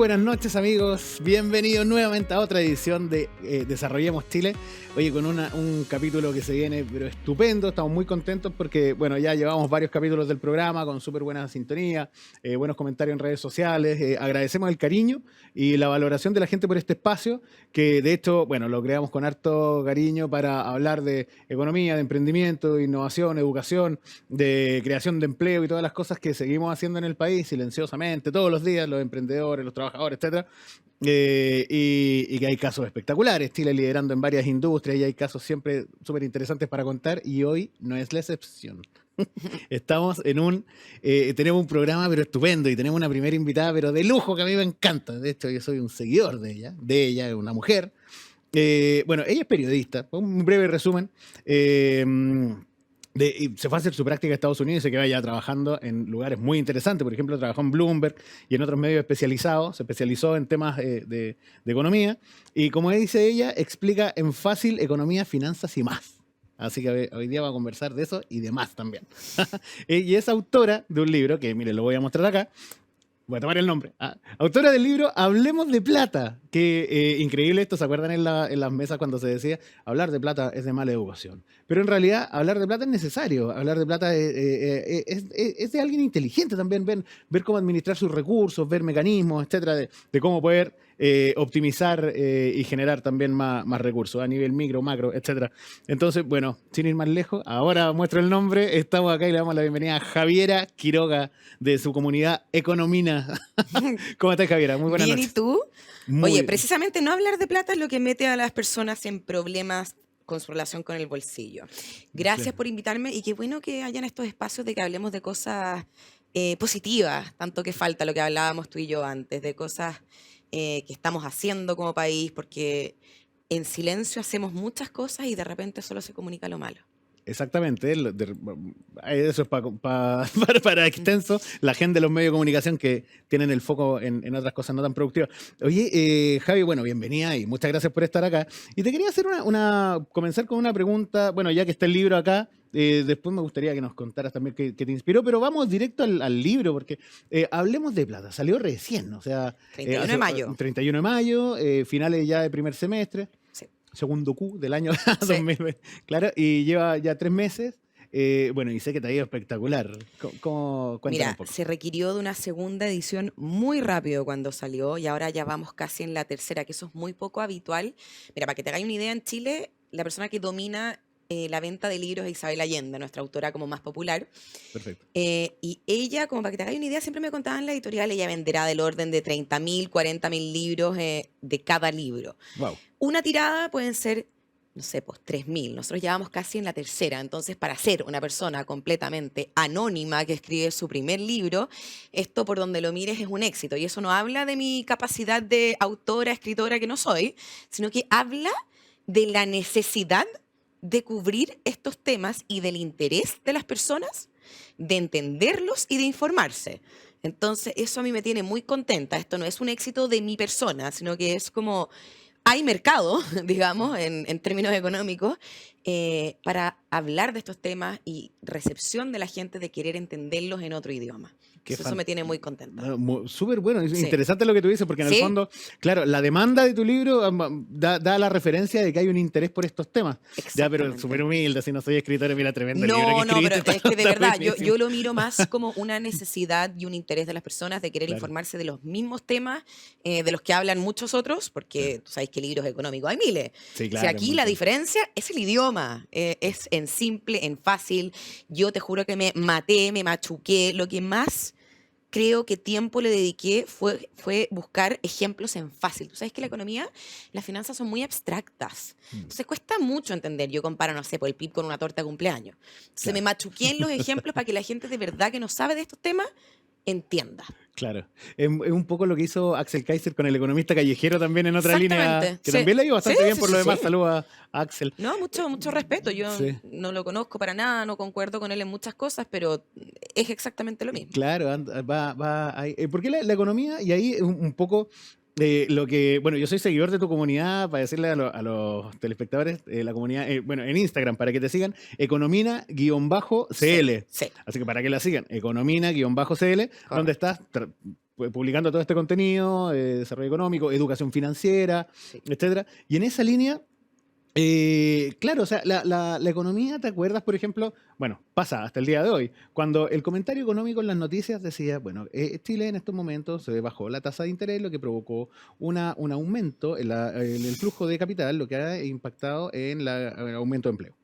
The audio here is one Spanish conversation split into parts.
buenas noches, amigos. Bienvenidos nuevamente a otra edición de Desarrollemos Chile. Oye, con un capítulo que se viene, pero estupendo. Estamos muy contentos porque, bueno, ya llevamos varios capítulos del programa con súper buena sintonía, buenos comentarios en redes sociales. Agradecemos el cariño y la valoración de la gente por este espacio, que de hecho, bueno, lo creamos con harto cariño para hablar de economía, de emprendimiento, innovación, educación, de creación de empleo y todas las cosas que seguimos haciendo en el país silenciosamente, todos los días, los emprendedores, los trabajadores, etcétera. Y que hay casos espectaculares, Chile liderando en varias industrias y hay casos siempre súper interesantes para contar y hoy no es la excepción. Estamos en tenemos un programa pero estupendo y tenemos una primera invitada pero de lujo que a mí me encanta. De hecho yo soy un seguidor de ella, es una mujer. Bueno, ella es periodista, un breve resumen. Y se fue a hacer su práctica a Estados Unidos y se queda ya trabajando en lugares muy interesantes. Por ejemplo, trabajó en Bloomberg y en otros medios especializados. Se especializó en temas de economía. Y como dice ella, explica en fácil economía, finanzas y más. Así que hoy día va a conversar de eso y de más también. Y es autora de un libro que, mire, lo voy a mostrar acá. Voy a tomar el nombre. Autora del libro Hablemos de Plata. Que increíble esto, ¿se acuerdan en las mesas cuando se decía hablar de plata es de mala educación? Pero en realidad hablar de plata es necesario. Hablar de plata es de alguien inteligente también. Ver cómo administrar sus recursos, ver mecanismos, etcétera, de cómo poder optimizar y generar también más recursos a nivel micro, macro, etcétera. Entonces, bueno, sin ir más lejos, ahora muestro el nombre. Estamos acá y le damos la bienvenida a Javiera Quiroga de su comunidad Economina. ¿Cómo estás, Javiera? Muy buenas noches. Bien, ¿y tú? Muy Oye, bien. precisamente no hablar de plata es lo que mete a las personas en problemas con su relación con el bolsillo. Gracias Sí. por invitarme y qué bueno que hayan estos espacios de que hablemos de cosas positivas, tanto que falta lo que hablábamos tú y yo antes, de cosas que estamos haciendo como país, porque en silencio hacemos muchas cosas y de repente solo se comunica lo malo. Exactamente, eso es para extenso, la gente de los medios de comunicación que tienen el foco en otras cosas no tan productivas. Oye, Javi, bueno, bienvenida y muchas gracias por estar acá. Y te quería hacer comenzar con una pregunta, bueno, ya que está el libro acá, después me gustaría que nos contaras también qué te inspiró, pero vamos directo al libro, porque Hablemos de Plata, salió recién, o sea, 31 de mayo. 31 de mayo, finales ya de primer semestre. Sí. Segundo Q del año Sí. 2020, claro, y lleva ya 3 meses. Bueno, y sé que te ha ido espectacular. Cuéntame Mira, un poco. se requirió de una segunda edición muy rápido cuando salió y ahora ya vamos casi en la tercera, que eso es muy poco habitual. Mira, para que te hagáis una idea, en Chile, la persona que domina la venta de libros es Isabel Allende, nuestra autora como más popular. Perfecto. Y ella, como para que te hagáis una idea, siempre me contaba en la editorial, ella venderá del orden de 30.000, 40.000 libros de cada libro. Wow. Una tirada pueden ser, no sé, pues 3.000. Nosotros ya vamos casi en la tercera. Entonces, para ser una persona completamente anónima que escribe su primer libro, esto por donde lo mires es un éxito. Y eso no habla de mi capacidad de autora, escritora que no soy, sino que habla de la necesidad de cubrir estos temas y del interés de las personas de entenderlos y de informarse. Entonces, eso a mí me tiene muy contenta. Esto no es un éxito de mi persona, sino que es como hay mercado, digamos, en términos económicos, para hablar de estos temas y recepción de la gente de querer entenderlos en otro idioma. Eso me tiene muy contenta. Súper bueno, es Sí. interesante lo que tú dices, porque en el Sí. fondo, claro, la demanda de tu libro da la referencia de que hay un interés por estos temas. Ya, pero Exactamente. súper humilde, si no soy escritora, mira, tremendo el libro que No, pero escribiste. es que de está verdad, buenísimo. yo lo miro más como una necesidad y un interés de las personas de querer Claro. informarse de los mismos temas de los que hablan muchos otros, porque tú sabes que libros económicos hay miles. Sí, Si claro. aquí la diferencia es el idioma, es en simple, en fácil. Yo te juro que me maté, me machuqué. Lo que más creo que tiempo le dediqué fue buscar ejemplos en fácil. Tú sabes que la economía, las finanzas son muy abstractas. Entonces cuesta mucho entender. Yo comparo, no sé, por el PIB con una torta de cumpleaños. Entonces Claro. me machuqué en los ejemplos para que la gente de verdad que no sabe de estos temas entienda. Claro. Es un poco lo que hizo Axel Kaiser con el economista callejero también en otra línea, Exactamente, que sí. también le ha ido bastante Sí, bien sí, por sí, lo demás. sí. Saludos a Axel. No, mucho respeto. Yo Sí. no lo conozco para nada, no concuerdo con él en muchas cosas, pero es exactamente lo mismo. Claro, va ahí. ¿Por qué la economía? Y ahí un poco lo que, bueno, yo soy seguidor de tu comunidad, para decirle a los telespectadores, la comunidad, bueno, en Instagram, para que te sigan, economina-cl. Sí. Así que para que la sigan, economina-cl, donde estás publicando todo este contenido, desarrollo económico, educación financiera, Sí. etcétera. Y en esa línea, claro, o sea, la economía, ¿te acuerdas, por ejemplo? Bueno, pasa hasta el día de hoy, cuando el comentario económico en las noticias decía, bueno, Chile en estos momentos se bajó la tasa de interés, lo que provocó un aumento en el flujo de capital, lo que ha impactado en el aumento de empleo.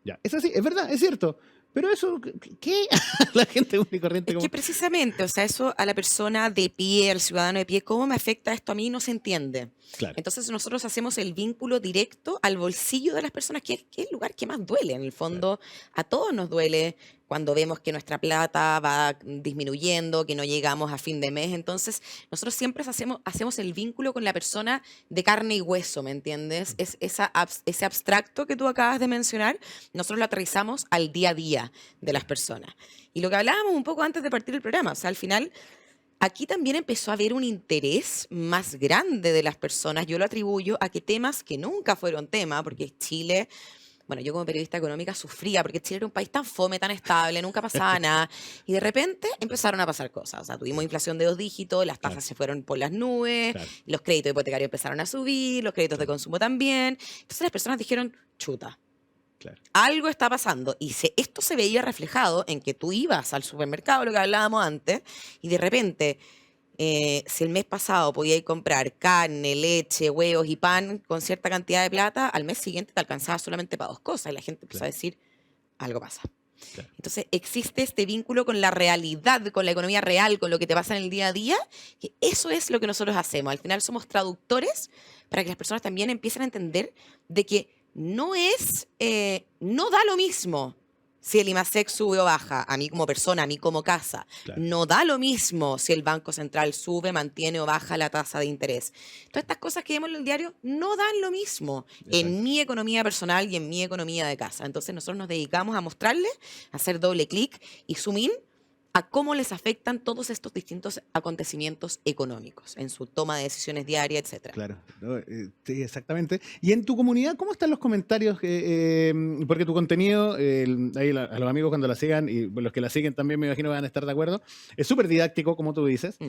Ya, es así, es verdad, es cierto. Pero eso, ¿qué? La gente muy corriente Es que como... precisamente, o sea, eso a la persona de pie, al ciudadano de pie, ¿cómo me afecta esto a mí? No se entiende. Claro, Entonces nosotros hacemos el vínculo directo al bolsillo de las personas, que es el lugar que más duele. En el claro. fondo, a todos nos duele cuando vemos que nuestra plata va disminuyendo, que no llegamos a fin de mes. Entonces, nosotros siempre hacemos el vínculo con la persona de carne y hueso, ¿me entiendes? Ese abstracto que tú acabas de mencionar, nosotros lo aterrizamos al día a día de las personas. Y lo que hablábamos un poco antes de partir el programa, o sea, al final aquí también empezó a haber un interés más grande de las personas. Yo lo atribuyo a que temas que nunca fueron tema, porque Chile, bueno, yo como periodista económica sufría, porque Chile era un país tan fome, tan estable, nunca pasaba nada. Y de repente empezaron a pasar cosas. O sea, tuvimos Sí, inflación de 2 dígitos, las claro, tasas se fueron por las nubes, claro, los créditos hipotecarios empezaron a subir, los créditos de claro, consumo también. Entonces las personas dijeron, chuta, claro. algo está pasando. Y esto se veía reflejado en que tú ibas al supermercado, lo que hablábamos antes, y de repente, si el mes pasado podías comprar carne, leche, huevos y pan con cierta cantidad de plata, al mes siguiente te alcanzaba solamente para 2 cosas. Y la gente empezó a Claro, decir, algo pasa. claro. Entonces existe este vínculo con la realidad, con la economía real, con lo que te pasa en el día a día, que eso es lo que nosotros hacemos. Al final somos traductores para que las personas también empiecen a entender de que no da lo mismo si el IMASEC sube o baja, a mí como persona, a mí como casa. Claro. No da lo mismo si el Banco Central sube, mantiene o baja la tasa de interés. Todas estas cosas que vemos en el diario no dan lo mismo en Exacto. mi economía personal y en mi economía de casa. Entonces nosotros nos dedicamos a mostrarles, a hacer doble clic y zoom in a cómo les afectan todos estos distintos acontecimientos económicos en su toma de decisiones diarias, etcétera. Claro, ¿no? Sí, exactamente. Y en tu comunidad, ¿cómo están los comentarios? Porque tu contenido, ahí a los amigos cuando la sigan, y los que la siguen también me imagino van a estar de acuerdo, es súper didáctico, como tú dices. Mm.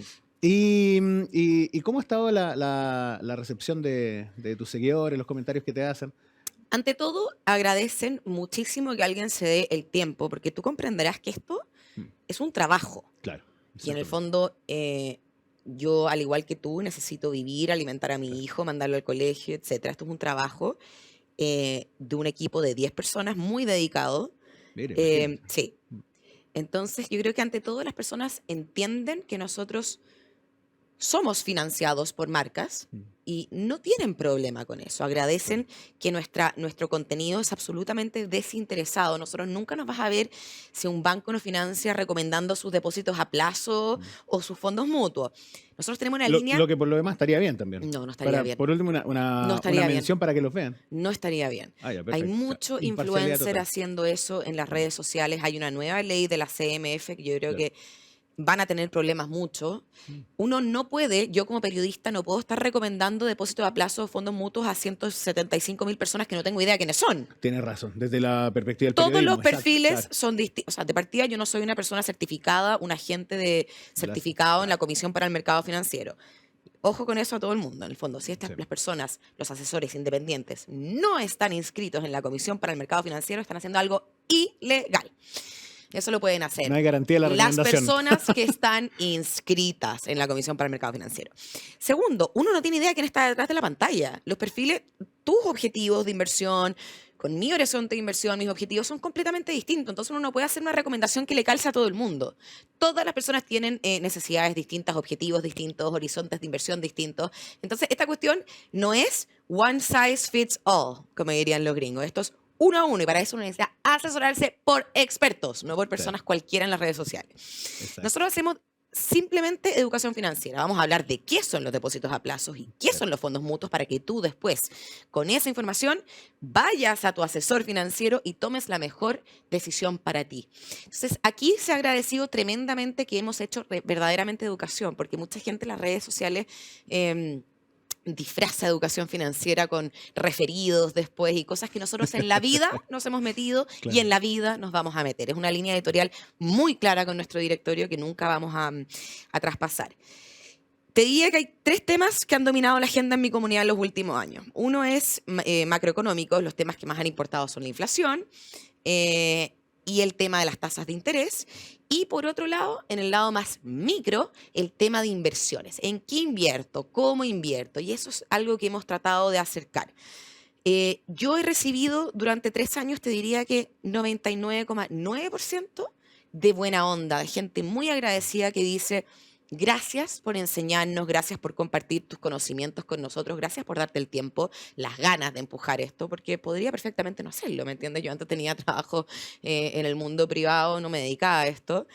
¿Y cómo ha estado la recepción de tus seguidores, los comentarios que te hacen? Ante todo, agradecen muchísimo que alguien se dé el tiempo, porque tú comprenderás que esto Mm, es un trabajo. claro, Y en el exactamente. fondo, yo, al igual que tú, necesito vivir, alimentar a mi Claro. hijo, mandarlo al colegio, etcétera. Esto es un trabajo de un equipo de 10 personas muy dedicado. Mira, imagínate. Sí. Mm, Entonces, yo creo que ante todo las personas entienden que nosotros somos financiados por marcas mm, y no tienen problema con eso. claro. Agradecen que nuestro contenido es absolutamente desinteresado. Nosotros nunca nos vas a ver si un banco nos financia recomendando sus depósitos a plazo Mm. o sus fondos mutuos. Nosotros tenemos una Lo línea, que por lo demás estaría bien también. no, no estaría bien. Por último, No una estaría bien. mención para que los vean. No estaría bien. Ah, ya, Hay perfecto. O sea, mucho imparcialidad influencer total. haciendo eso en las Mm, redes sociales. Hay una nueva ley de la CMF que yo creo claro. que van a tener problemas mucho. Mm. Uno no puede, yo como periodista, no puedo estar recomendando depósitos a plazo o fondos mutuos a 175.000 personas que no tengo idea quiénes son. Tienes razón, desde la perspectiva del Todos los periodismo, exacto, perfiles claro. son distintos. O sea, de partida yo no soy una persona certificada, un agente de Las- certificado en la claro, Comisión para el Mercado Financiero. Ojo con eso a todo el mundo. En el fondo, si sí, las personas, los asesores independientes, no están inscritos en la Comisión para el Mercado Financiero, están haciendo algo ilegal. Eso lo pueden hacer no hay garantía de la las recomendación. personas que están inscritas en la Comisión para el Mercado Financiero. Segundo, uno no tiene idea de quién está detrás de la pantalla. Los perfiles, tus objetivos de inversión, con mi horizonte de inversión, mis objetivos son completamente distintos. Entonces uno no puede hacer una recomendación que le calce a todo el mundo. Todas las personas tienen necesidades distintas, objetivos distintos, horizontes de inversión distintos. Entonces esta cuestión no es one size fits all, como dirían los gringos. Esto es uno a uno y para eso uno necesita asesorarse por expertos, no por Claro, personas cualquiera en las redes sociales. exacto, Nosotros hacemos simplemente educación financiera. Vamos a hablar de qué son los depósitos a plazos y qué claro. son los fondos mutuos para que tú después, con esa información, vayas a tu asesor financiero y tomes la mejor decisión para ti. Entonces, aquí se ha agradecido tremendamente que hemos hecho verdaderamente educación, porque mucha gente en las redes sociales... disfraza educación financiera con referidos después y cosas que nosotros en la vida nos hemos metido y Claro. en la vida nos vamos a meter. Es una línea editorial muy clara con nuestro directorio que nunca vamos a traspasar. Te diría que hay 3 temas que han dominado la agenda en mi comunidad en los últimos años. Uno es macroeconómicos, los temas que más han importado son la inflación y el tema de las tasas de interés. Y por otro lado, en el lado más micro, el tema de inversiones. ¿En qué invierto? ¿Cómo invierto? Y eso es algo que hemos tratado de acercar. Yo he recibido durante 3 años, te diría que 99,9% de buena onda, de gente muy agradecida que dice: gracias por enseñarnos, gracias por compartir tus conocimientos con nosotros, gracias por darte el tiempo, las ganas de empujar esto, porque podría perfectamente no hacerlo, ¿me entiendes? Yo antes tenía trabajo en el mundo privado, no me dedicaba a esto,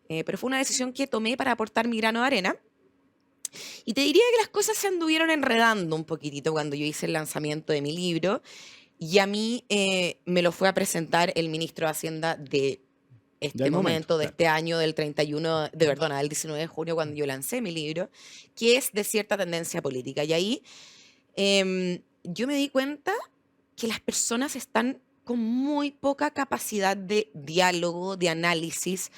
pero fue una decisión que tomé para aportar mi grano de arena. Y te diría que las cosas se anduvieron enredando un poquitito cuando yo hice el lanzamiento de mi libro y a mí me lo fue a presentar el ministro de Hacienda de este Del momento, momento, de claro. este año, del 31, perdona, del 19 de junio, cuando yo lancé mi libro, que es de cierta tendencia política. Y ahí yo me di cuenta que las personas están con muy poca capacidad de diálogo, de análisis.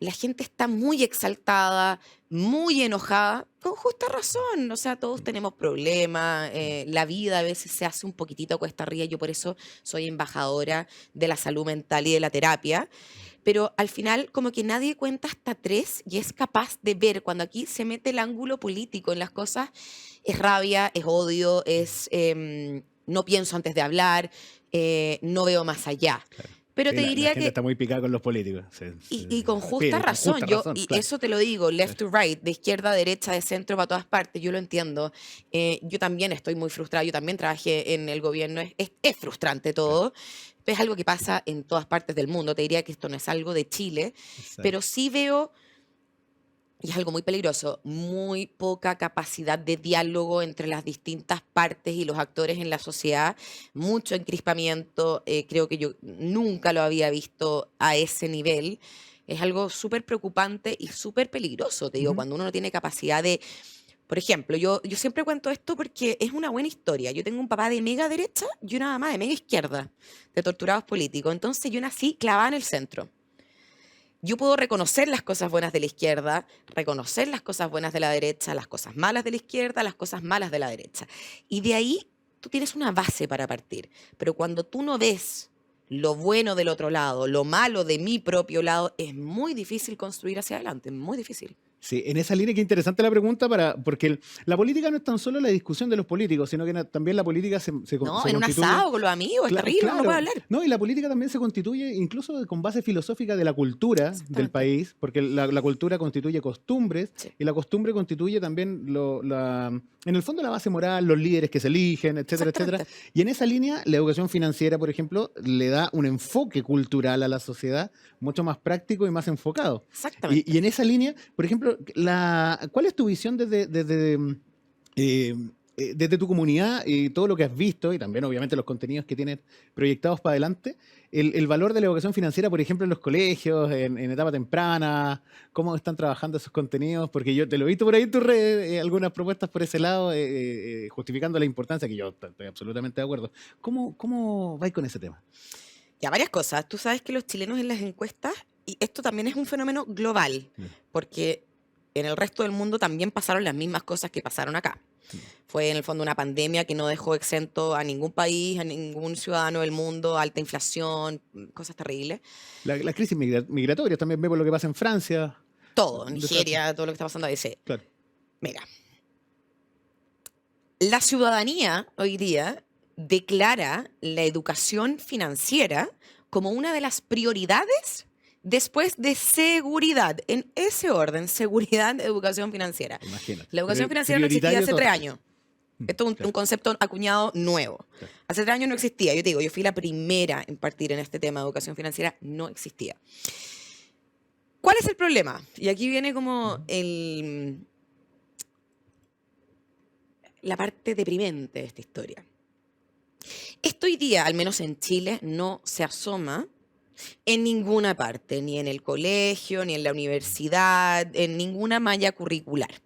La gente está muy exaltada, muy enojada, con justa razón. O sea, todos tenemos problemas, la vida a veces se hace un poquitito cuesta arriba. Yo por eso soy embajadora de la salud mental y de la terapia. Pero al final como que nadie cuenta hasta 3 y es capaz de ver cuando aquí se mete el ángulo político en las cosas. Es rabia, es odio, es no pienso antes de hablar, no veo más allá. Claro. Pero Sí, te la diría gente está que, muy picada con los políticos. y con Sí, justa con razón, justa yo, razón, y claro. eso te lo digo, left to right, de izquierda a derecha, de centro para todas partes, yo lo entiendo. Yo también estoy muy frustrada, yo también trabajé en el gobierno, es frustrante Claro. todo, es algo que pasa en todas partes del mundo, te diría que esto no es algo de Chile, pero Exacto. sí veo, y es algo muy peligroso, muy poca capacidad de diálogo entre las distintas partes y los actores en la sociedad, mucho encrispamiento, creo que yo nunca lo había visto a ese nivel. Es algo súper preocupante y súper peligroso, te digo, Ujú. cuando uno no tiene capacidad de, por ejemplo, yo siempre cuento esto porque es una buena historia. Yo tengo un papá de mega derecha y una mamá de mega izquierda, de torturados políticos. Entonces yo nací clavada en el centro. Yo puedo reconocer las cosas buenas de la izquierda, reconocer las cosas buenas de la derecha, las cosas malas de la izquierda, las cosas malas de la derecha. Y de ahí tú tienes una base para partir. Pero cuando tú no ves lo bueno del otro lado, lo malo de mi propio lado, es muy difícil construir hacia adelante, muy difícil. Sí, en esa línea, qué interesante la pregunta, porque la política no es tan solo la discusión de los políticos, sino que también la política No, se en un constituye. asado con los amigos, es terrible, uno no puede Claro, hablar. no, y la política también se constituye incluso con base filosófica de la cultura del Exactamente. país, porque la cultura constituye costumbres Sí, y la costumbre constituye también, en el fondo, la base moral, los líderes que se eligen, etcétera, etcétera. exactamente. Y en esa línea, la educación financiera, por ejemplo, le da un enfoque cultural a la sociedad mucho más práctico y más enfocado. Y Exactamente. en esa línea, por ejemplo, ¿cuál es tu visión desde tu comunidad y todo lo que has visto, y también obviamente los contenidos que tienes proyectados para adelante, el valor de la educación financiera, por ejemplo, en los colegios, en etapa temprana, cómo están trabajando esos contenidos? Porque yo te lo he visto por ahí en tus redes, algunas propuestas por ese lado, justificando la importancia, que yo estoy absolutamente de acuerdo. ¿Cómo vais con ese tema? Ya, varias cosas. Tú sabes que los chilenos en las encuestas, y esto también es un fenómeno global, Mm, porque en el resto del mundo también pasaron las mismas cosas que pasaron acá. mm. Fue en el fondo una pandemia que no dejó exento a ningún país, a ningún ciudadano del mundo, alta inflación, cosas terribles. La crisis migratoria también vemos lo que pasa en Francia. Todo, Un desastre. Nigeria, todo lo que está pasando ahí. Sí. Claro. Mira, la ciudadanía hoy día declara la educación financiera como una de las prioridades después de seguridad. En ese orden, seguridad, educación financiera. Imagínate. La educación financiera no existía Prioritario hace 3 total. años. Esto es un Claro, concepto acuñado nuevo. claro. Hace 3 años no existía. Yo te digo, yo fui la primera en partir en este tema de educación financiera. No existía. ¿Cuál es el problema? Y aquí viene como la parte deprimente de esta historia. Esto hoy día, al menos en Chile, no se asoma en ninguna parte, ni en el colegio, ni en la universidad, en ninguna malla curricular.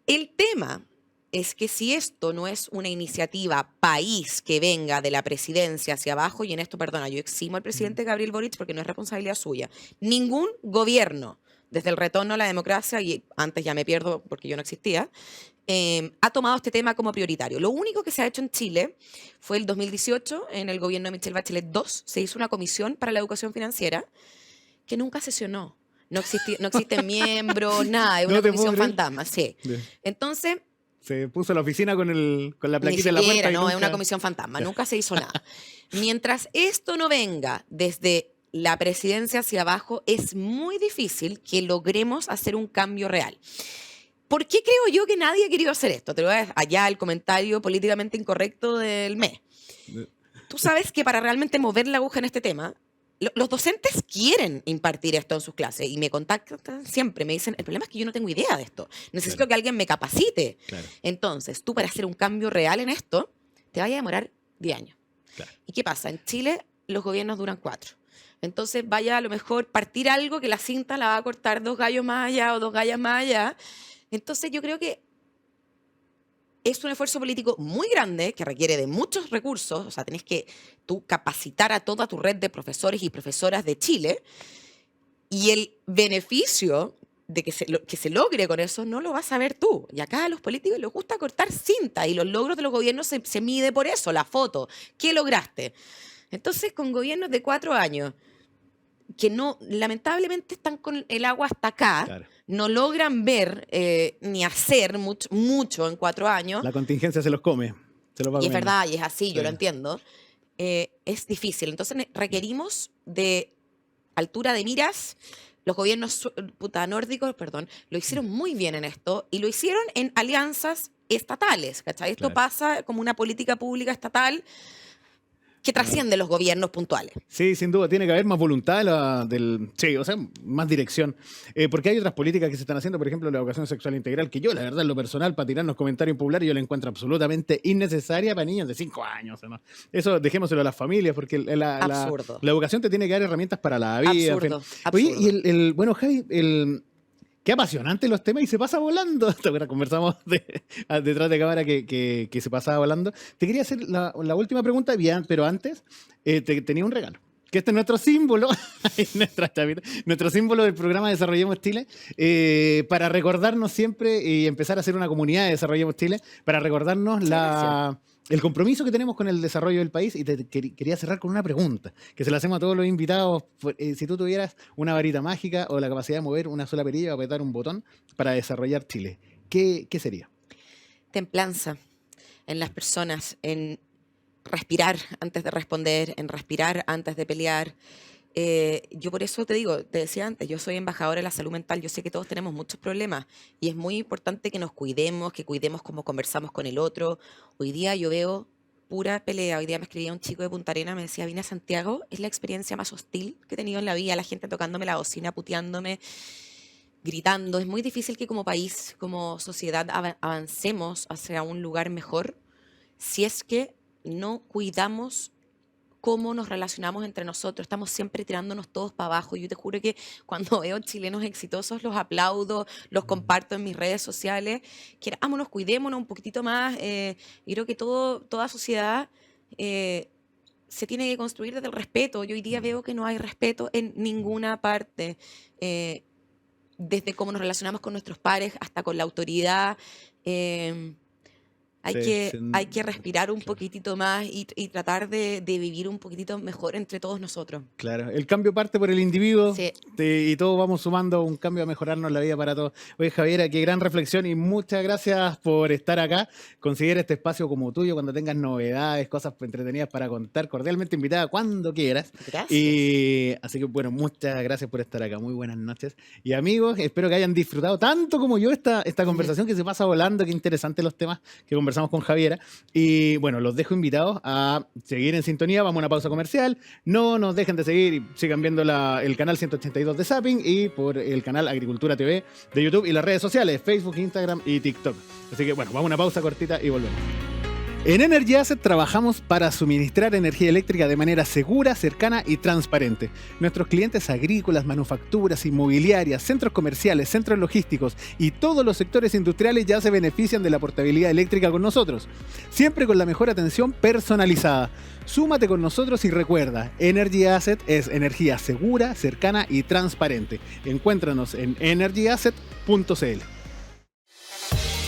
El tema es que si esto no es una iniciativa país que venga de la presidencia hacia abajo, y en esto, perdona, yo eximo al presidente Gabriel Boric porque no es responsabilidad suya, ningún gobierno, desde el retorno a la democracia, y antes ya me pierdo porque yo no existía, ha tomado este tema como prioritario. Lo único que se ha hecho en Chile fue el 2018, en el gobierno de Michelle Bachelet II, se hizo una comisión para la educación financiera que nunca sesionó. No existen miembros, nada, es una comisión fantasma, sí. Entonces... Se puso la oficina con la plaquita en la puerta. No, es una comisión fantasma, nunca se hizo nada. Mientras esto no venga desde la presidencia hacia abajo, es muy difícil que logremos hacer un cambio real. ¿Por qué creo yo que nadie ha querido hacer esto? Te lo voy a dar allá el comentario políticamente incorrecto del mes. Tú sabes que para realmente mover la aguja en este tema, los docentes quieren impartir esto en sus clases y me contactan siempre, me dicen, el problema es que yo no tengo idea de esto, necesito que alguien me capacite. Entonces, tú para hacer un cambio real en esto, te vaya a demorar 10 años. ¿Y qué pasa? En Chile los gobiernos duran 4. Entonces vaya a lo mejor partir algo que la cinta la va a cortar 2 gallos más allá o 2 gallas más allá. Entonces yo creo que es un esfuerzo político muy grande que requiere de muchos recursos, o sea, tenés que tú capacitar a toda tu red de profesores y profesoras de Chile, y el beneficio de que se logre con eso no lo vas a ver tú. Y acá a los políticos les gusta cortar cinta y los logros de los gobiernos se mide por eso, la foto. ¿Qué lograste? Entonces, con gobiernos de 4 años que no, lamentablemente están con el agua hasta acá, no logran ver ni hacer mucho en 4 años. La contingencia se los come. Se los va y es comiendo. verdad, y es así, yo lo entiendo. Es difícil. Entonces requerimos de altura de miras. Los gobiernos nórdicos, lo hicieron muy bien en esto y lo hicieron en alianzas estatales, ¿cachai? Esto pasa como una política pública estatal que trasciende los gobiernos puntuales. Sí, sin duda, tiene que haber más voluntad más dirección. Porque hay otras políticas que se están haciendo, por ejemplo, la educación sexual integral, que yo, la verdad, en lo personal, para tirarnos comentarios populares, yo la encuentro absolutamente innecesaria para niños de 5 años. ¿No? Eso dejémoselo a las familias, porque la educación te tiene que dar herramientas para la vida. Absurdo. Oye, y bueno, Javi, qué apasionante los temas y se pasa volando. Conversamos detrás de cámara que se pasaba volando. Te quería hacer la última pregunta, pero antes tenía un regalo. Que este es nuestro símbolo, nuestro símbolo del programa Desarrollemos Chile, para recordarnos siempre y empezar a ser una comunidad de Desarrollemos Chile, para recordarnos el compromiso que tenemos con el desarrollo del país. Y te quería cerrar con una pregunta, que se la hacemos a todos los invitados. Si tú tuvieras una varita mágica o la capacidad de mover una sola perilla o apretar un botón para desarrollar Chile, ¿qué sería? Templanza en las personas, en respirar antes de responder, en respirar antes de pelear. Yo por eso te decía antes, yo soy embajadora de la salud mental, yo sé que todos tenemos muchos problemas y es muy importante que nos cuidemos, que cuidemos cómo conversamos con el otro. Hoy día yo veo pura pelea. Hoy día me escribía un chico de Punta Arenas, me decía, vine a Santiago, es la experiencia más hostil que he tenido en la vida, la gente tocándome la bocina, puteándome, gritando. Es muy difícil que como país, como sociedad, avancemos hacia un lugar mejor si es que no cuidamos cómo nos relacionamos entre nosotros. Estamos siempre tirándonos todos para abajo. Yo te juro que cuando veo chilenos exitosos los aplaudo, los comparto en mis redes sociales. Querámonos, cuidémonos un poquitito más. Yo creo que toda sociedad se tiene que construir desde el respeto. Yo hoy día veo que no hay respeto en ninguna parte. Desde cómo nos relacionamos con nuestros pares hasta con la autoridad. Hay que respirar un poquitito más y tratar de vivir un poquitito mejor entre todos nosotros. Claro, el cambio parte por el individuo y todos vamos sumando un cambio a mejorarnos la vida para todos. Oye, Javiera, qué gran reflexión y muchas gracias por estar acá. Considera este espacio como tuyo cuando tengas novedades, cosas entretenidas para contar. Cordialmente invitada cuando quieras. Gracias. Y así que, bueno, muchas gracias por estar acá. Muy buenas noches. Y amigos, espero que hayan disfrutado tanto como yo esta conversación que se pasa volando. Qué interesantes los temas que conversamos con Javiera. Y bueno, los dejo invitados a seguir en sintonía. Vamos a una pausa comercial. No nos dejen de seguir y sigan viendo el canal 182 de Zapping y por el canal Agricultura TV de YouTube y las redes sociales, Facebook, Instagram y TikTok. Así que bueno, vamos a una pausa cortita y volvemos. En Energy Asset trabajamos para suministrar energía eléctrica de manera segura, cercana y transparente. Nuestros clientes agrícolas, manufacturas, inmobiliarias, centros comerciales, centros logísticos y todos los sectores industriales ya se benefician de la portabilidad eléctrica con nosotros. Siempre con la mejor atención personalizada. Súmate con nosotros y recuerda, Energy Asset es energía segura, cercana y transparente. Encuéntranos en energyasset.cl.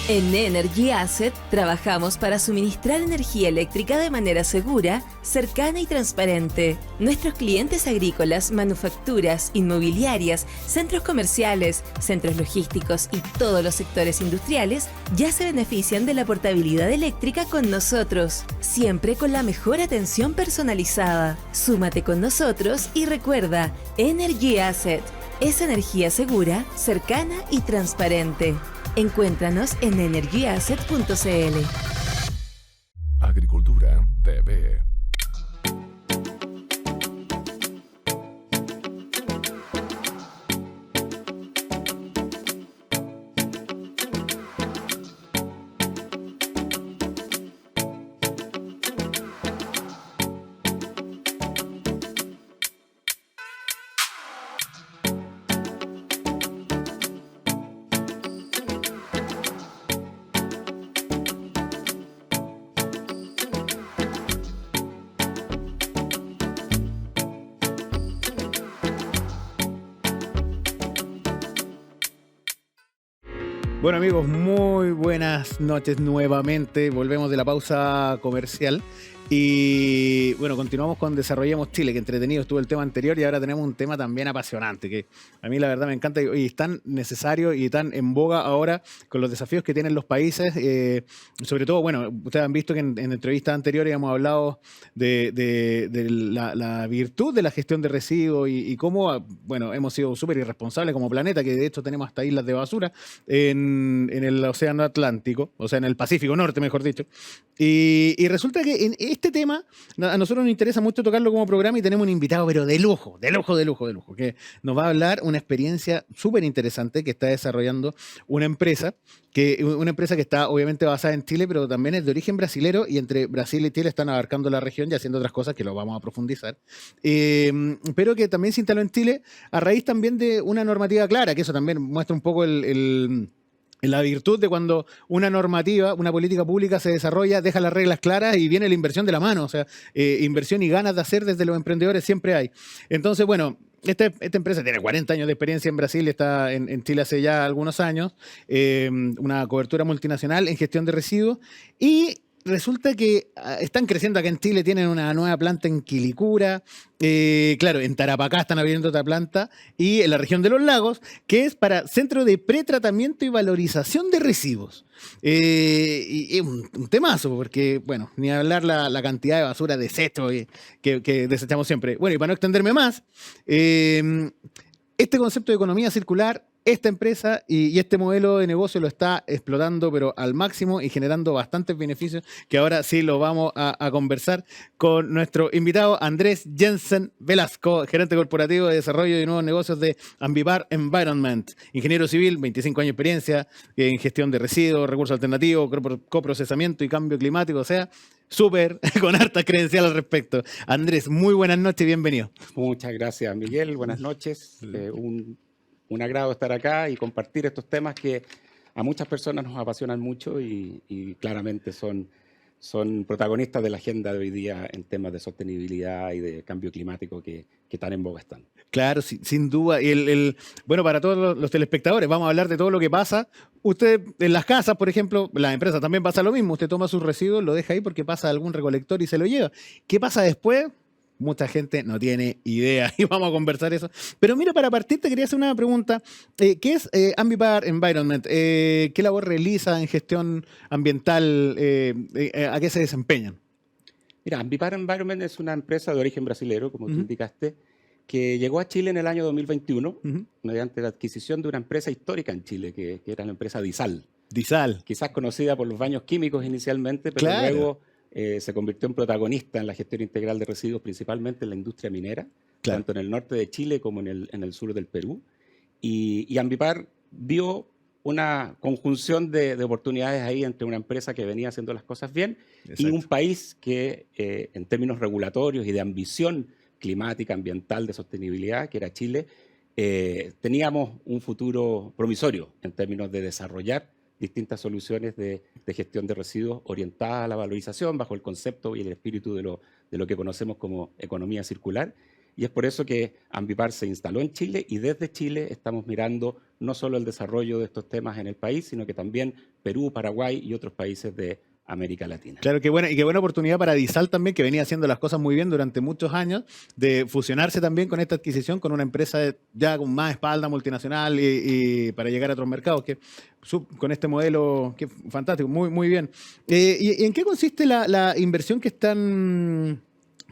En Energy Asset trabajamos para suministrar energía eléctrica de manera segura, cercana y transparente. Nuestros clientes agrícolas, manufacturas, inmobiliarias, centros comerciales, centros logísticos y todos los sectores industriales ya se benefician de la portabilidad eléctrica con nosotros, siempre con la mejor atención personalizada. Súmate con nosotros y recuerda, Energy Asset es energía segura, cercana y transparente. Encuéntranos en energyasset.cl. Agricultura TV. Bueno amigos, muy buenas noches nuevamente. Volvemos de la pausa comercial y bueno, continuamos con Desarrollemos Chile, que entretenido estuvo el tema anterior y ahora tenemos un tema también apasionante que a mí la verdad me encanta y es tan necesario y tan en boga ahora con los desafíos que tienen los países. Sobre todo, bueno, ustedes han visto que en entrevistas anteriores hemos hablado de la virtud de la gestión de residuos y cómo, bueno, hemos sido súper irresponsables como planeta, que de hecho tenemos hasta islas de basura en el Océano Atlántico, o sea, en el Pacífico Norte, mejor dicho. Y resulta que en este tema a nosotros nos interesa mucho tocarlo como programa y tenemos un invitado, pero de lujo, que nos va a hablar una experiencia súper interesante que está desarrollando una empresa que está obviamente basada en Chile, pero también es de origen brasilero y entre Brasil y Chile están abarcando la región y haciendo otras cosas que lo vamos a profundizar. Pero que también se instaló en Chile a raíz también de una normativa clara, que eso también muestra un poco la virtud de cuando una normativa, una política pública se desarrolla, deja las reglas claras y viene la inversión de la mano. O sea, inversión y ganas de hacer desde los emprendedores siempre hay. Entonces, bueno, esta empresa tiene 40 años de experiencia en Brasil, está en Chile hace ya algunos años, una cobertura multinacional en gestión de residuos y resulta que están creciendo acá en Chile, tienen una nueva planta en Quilicura, claro, en Tarapacá están abriendo otra planta y en la región de los lagos, que es para centro de pretratamiento y valorización de residuos. Y es un temazo, porque, bueno, ni hablar la cantidad de basura, desecho que desechamos siempre. Bueno, y para no extenderme más, este concepto de economía circular, esta empresa y este modelo de negocio lo está explotando, pero al máximo y generando bastantes beneficios, que ahora sí lo vamos a conversar con nuestro invitado Andrés Jensen Velasco, gerente corporativo de desarrollo de nuevos negocios de Ambipar Environment, ingeniero civil, 25 años de experiencia en gestión de residuos, recursos alternativos, coprocesamiento y cambio climático, o sea, súper, con harta credencial al respecto. Andrés, muy buenas noches, bienvenido. Muchas gracias, Miguel. Buenas noches. Un agrado estar acá y compartir estos temas que a muchas personas nos apasionan mucho y claramente son protagonistas de la agenda de hoy día en temas de sostenibilidad y de cambio climático que tan en boga están. Claro, sin duda. Y bueno, para todos los telespectadores, vamos a hablar de todo lo que pasa. Usted en las casas, por ejemplo, las empresas también pasa lo mismo. Usted toma sus residuos, lo deja ahí porque pasa algún recolector y se lo lleva. ¿Qué pasa después? Mucha gente no tiene idea y vamos a conversar eso. Pero mira, para partir te quería hacer una pregunta. ¿Qué es Ambipar Environment? ¿Qué labor realiza en gestión ambiental? ¿A qué se desempeñan? Mira, Ambipar Environment es una empresa de origen brasilero, como tú indicaste, que llegó a Chile en el año 2021 mediante la adquisición de una empresa histórica en Chile, que era la empresa Disal. Disal. Quizás conocida por los baños químicos inicialmente, pero Claro. luego se convirtió en protagonista en la gestión integral de residuos, principalmente en la industria minera, Claro. tanto en el norte de Chile como en el sur del Perú. Y Ambipar vio una conjunción de oportunidades ahí entre una empresa que venía haciendo las cosas bien y un país que en términos regulatorios y de ambición climática, ambiental, de sostenibilidad, que era Chile, teníamos un futuro promisorio en términos de desarrollar distintas soluciones de gestión de residuos orientadas a la valorización bajo el concepto y el espíritu de lo que conocemos como economía circular. Y es por eso que Ambipar se instaló en Chile y desde Chile estamos mirando no solo el desarrollo de estos temas en el país, sino que también Perú, Paraguay y otros países de América Latina. Claro, qué buena, y qué buena oportunidad para Disal también, que venía haciendo las cosas muy bien durante muchos años, de fusionarse también con esta adquisición con una empresa ya con más espalda multinacional y para llegar a otros mercados, que con este modelo que fantástico, muy, muy bien. ¿Y en qué consiste la inversión que están...?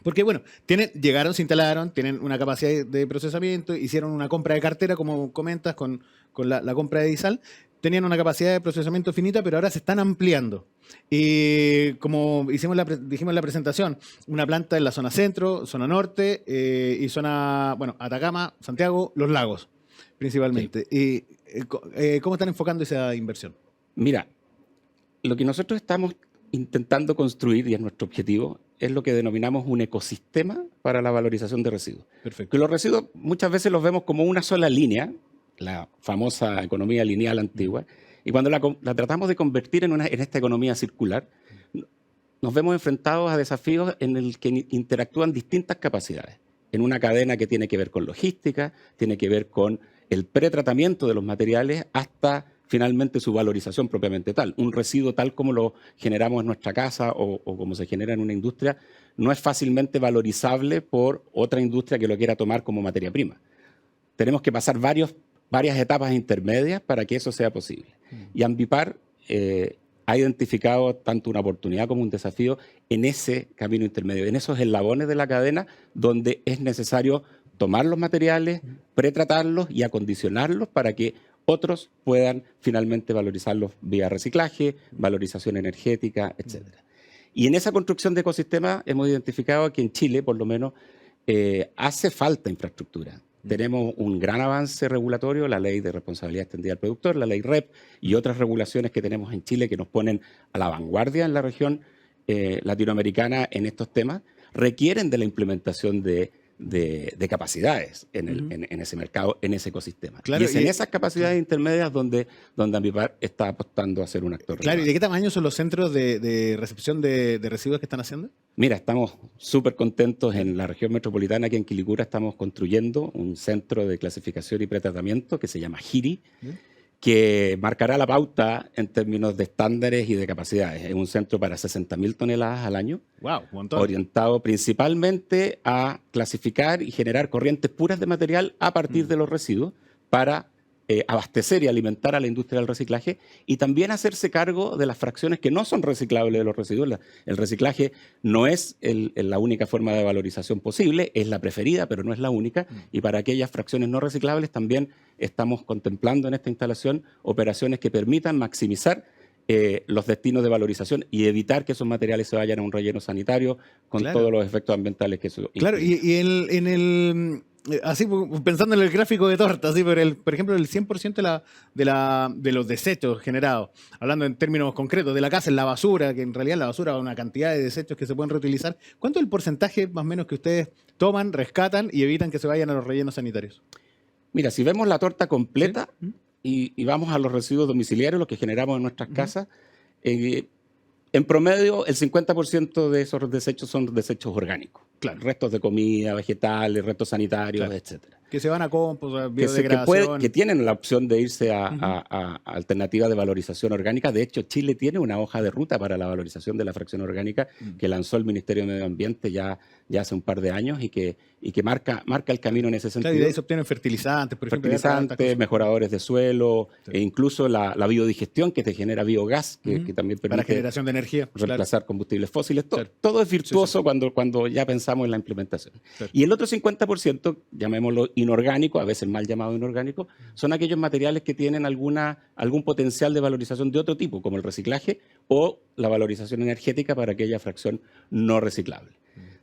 Porque, bueno, llegaron, se instalaron, tienen una capacidad de procesamiento, hicieron una compra de cartera, como comentas, con la compra de Disal. Tenían una capacidad de procesamiento finita, pero ahora se están ampliando. Y como dijimos en la presentación, una planta en la zona centro, zona norte y zona, bueno, Atacama, Santiago, Los Lagos, principalmente. Sí. ¿Y cómo están enfocando esa inversión? Mira, lo que nosotros estamos intentando construir, y es nuestro objetivo, es lo que denominamos un ecosistema para la valorización de residuos. Perfecto. Que los residuos muchas veces los vemos como una sola línea, la famosa economía lineal antigua, y cuando la tratamos de convertir en esta economía circular, nos vemos enfrentados a desafíos en el que interactúan distintas capacidades. En una cadena que tiene que ver con logística, tiene que ver con el pretratamiento de los materiales hasta finalmente su valorización propiamente tal. Un residuo tal como lo generamos en nuestra casa o como se genera en una industria no es fácilmente valorizable por otra industria que lo quiera tomar como materia prima. Tenemos que pasar varias etapas intermedias para que eso sea posible. Y Ambipar ha identificado tanto una oportunidad como un desafío en ese camino intermedio, en esos eslabones de la cadena donde es necesario tomar los materiales, pretratarlos y acondicionarlos para que otros puedan finalmente valorizarlos vía reciclaje, valorización energética, etc. Y en esa construcción de ecosistemas hemos identificado que en Chile, por lo menos, hace falta infraestructura. Tenemos un gran avance regulatorio, la Ley de Responsabilidad Extendida del Productor, la Ley REP y otras regulaciones que tenemos en Chile que nos ponen a la vanguardia en la región latinoamericana en estos temas, requieren de la implementación de capacidades en ese mercado, en ese ecosistema. Claro, y es en esas capacidades intermedias donde Ambipar está apostando a ser un actor claro, relevante. ¿Y de qué tamaño son los centros de recepción de residuos que están haciendo? Mira, estamos súper contentos en la región metropolitana, que en Quilicura estamos construyendo un centro de clasificación y pretratamiento que se llama GIRI, que marcará la pauta en términos de estándares y de capacidades. Es un centro para 60.000 toneladas al año, wow, un montón. Orientado principalmente a clasificar y generar corrientes puras de material a partir de los residuos para abastecer y alimentar a la industria del reciclaje y también hacerse cargo de las fracciones que no son reciclables de los residuos. El reciclaje no es la única forma de valorización posible, es la preferida, pero no es la única. Y para aquellas fracciones no reciclables también estamos contemplando en esta instalación operaciones que permitan maximizar los destinos de valorización y evitar que esos materiales se vayan a un relleno sanitario con todos los efectos ambientales que eso Claro, y en el... Así, pensando en el gráfico de torta, así, por ejemplo, el 100% de los desechos generados, hablando en términos concretos, de la casa, en la basura, que en realidad la basura es una cantidad de desechos que se pueden reutilizar. ¿Cuánto es el porcentaje más o menos que ustedes toman, rescatan y evitan que se vayan a los rellenos sanitarios? Mira, si vemos la torta completa y vamos a los residuos domiciliarios, los que generamos en nuestras casas, en promedio el 50% de esos desechos son desechos orgánicos. Claro. Restos de comida, vegetales, restos sanitarios, etcétera. Que se van a compost, a biodegradación. Que tienen la opción de irse a alternativas de valorización orgánica. De hecho, Chile tiene una hoja de ruta para la valorización de la fracción orgánica que lanzó el Ministerio de Medio Ambiente ya hace un par de años y que marca el camino en ese sentido. Claro, y de ahí se obtienen fertilizantes, por ejemplo. Fertilizantes, mejoradores de suelo, e incluso la biodigestión que te genera biogás, que también permite para generación de energía. Reemplazar combustibles fósiles. Todo es virtuoso cuando ya pensamos en la implementación. Y el otro 50%, llamémoslo inorgánico, a veces mal llamado inorgánico, son aquellos materiales que tienen algún potencial de valorización de otro tipo, como el reciclaje o la valorización energética para aquella fracción no reciclable.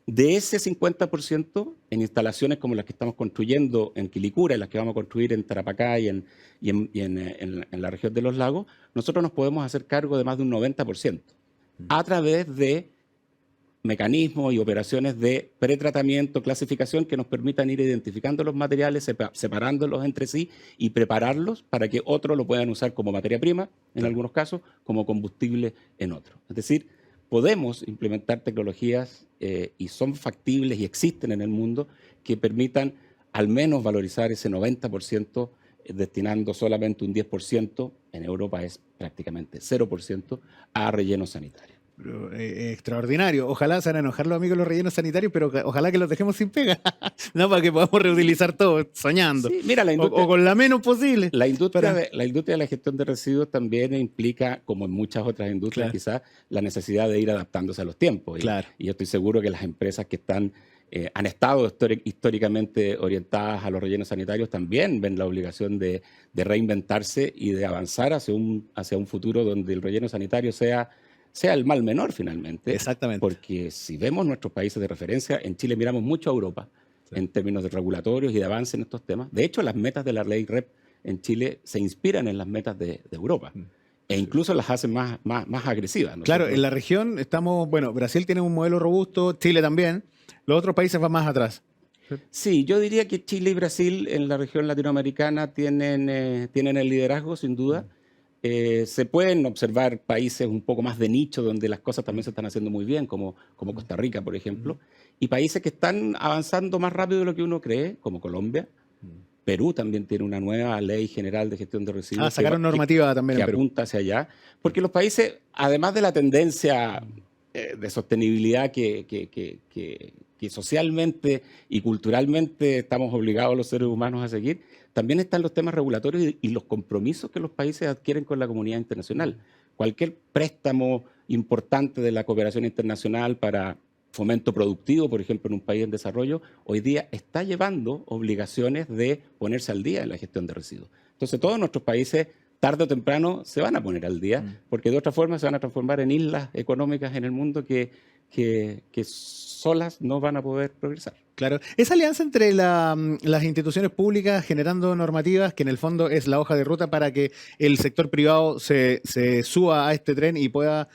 De ese 50%, en instalaciones como las que estamos construyendo en Quilicura y las que vamos a construir en Tarapacá y en la región de los lagos, nosotros nos podemos hacer cargo de más de un 90% a través de mecanismos y operaciones de pretratamiento, clasificación que nos permitan ir identificando los materiales, separándolos entre sí y prepararlos para que otros lo puedan usar como materia prima, en algunos casos, como combustible en otros. Es decir, podemos implementar tecnologías y son factibles y existen en el mundo que permitan al menos valorizar ese 90%, destinando solamente un 10%, en Europa es prácticamente 0%, a relleno sanitario. Pero, extraordinario. Ojalá se van a enojar los amigos de los rellenos sanitarios, pero ojalá que los dejemos sin pega. No, para que podamos reutilizar todo, soñando. Sí, mira, o con la menos posible. La industria de la gestión de residuos también implica, como en muchas otras industrias, quizás, la necesidad de ir adaptándose a los tiempos. Y yo estoy seguro que las empresas que han estado históricamente orientadas a los rellenos sanitarios también ven la obligación de reinventarse y de avanzar hacia un futuro donde el relleno sanitario sea el mal menor finalmente. Exactamente. Porque si vemos nuestros países de referencia, en Chile miramos mucho a Europa en términos de regulatorios y de avance en estos temas. De hecho, las metas de la ley REP en Chile se inspiran en las metas de Europa. E incluso las hacen más agresivas. Claro, en la región estamos, Brasil tiene un modelo robusto, Chile también. Los otros países van más atrás. Sí, yo diría que Chile y Brasil en la región latinoamericana tienen el liderazgo, sin duda. Se pueden observar países un poco más de nicho donde las cosas también se están haciendo muy bien, como Costa Rica, por ejemplo, y países que están avanzando más rápido de lo que uno cree, como Colombia. Perú también tiene una nueva ley general de gestión de residuos. Sacaron normativa también que en Perú. Apunta hacia allá, porque los países, además de la tendencia de sostenibilidad que socialmente y culturalmente estamos obligados los seres humanos a seguir, también están los temas regulatorios y los compromisos que los países adquieren con la comunidad internacional. Cualquier préstamo importante de la cooperación internacional para fomento productivo, por ejemplo, en un país en desarrollo, hoy día está llevando obligaciones de ponerse al día en la gestión de residuos. Entonces, todos nuestros países, tarde o temprano, se van a poner al día, porque de otra forma se van a transformar en islas económicas en el mundo que solas no van a poder progresar. Claro. Esa alianza entre las instituciones públicas generando normativas, que en el fondo es la hoja de ruta para que el sector privado se suba a este tren y pueda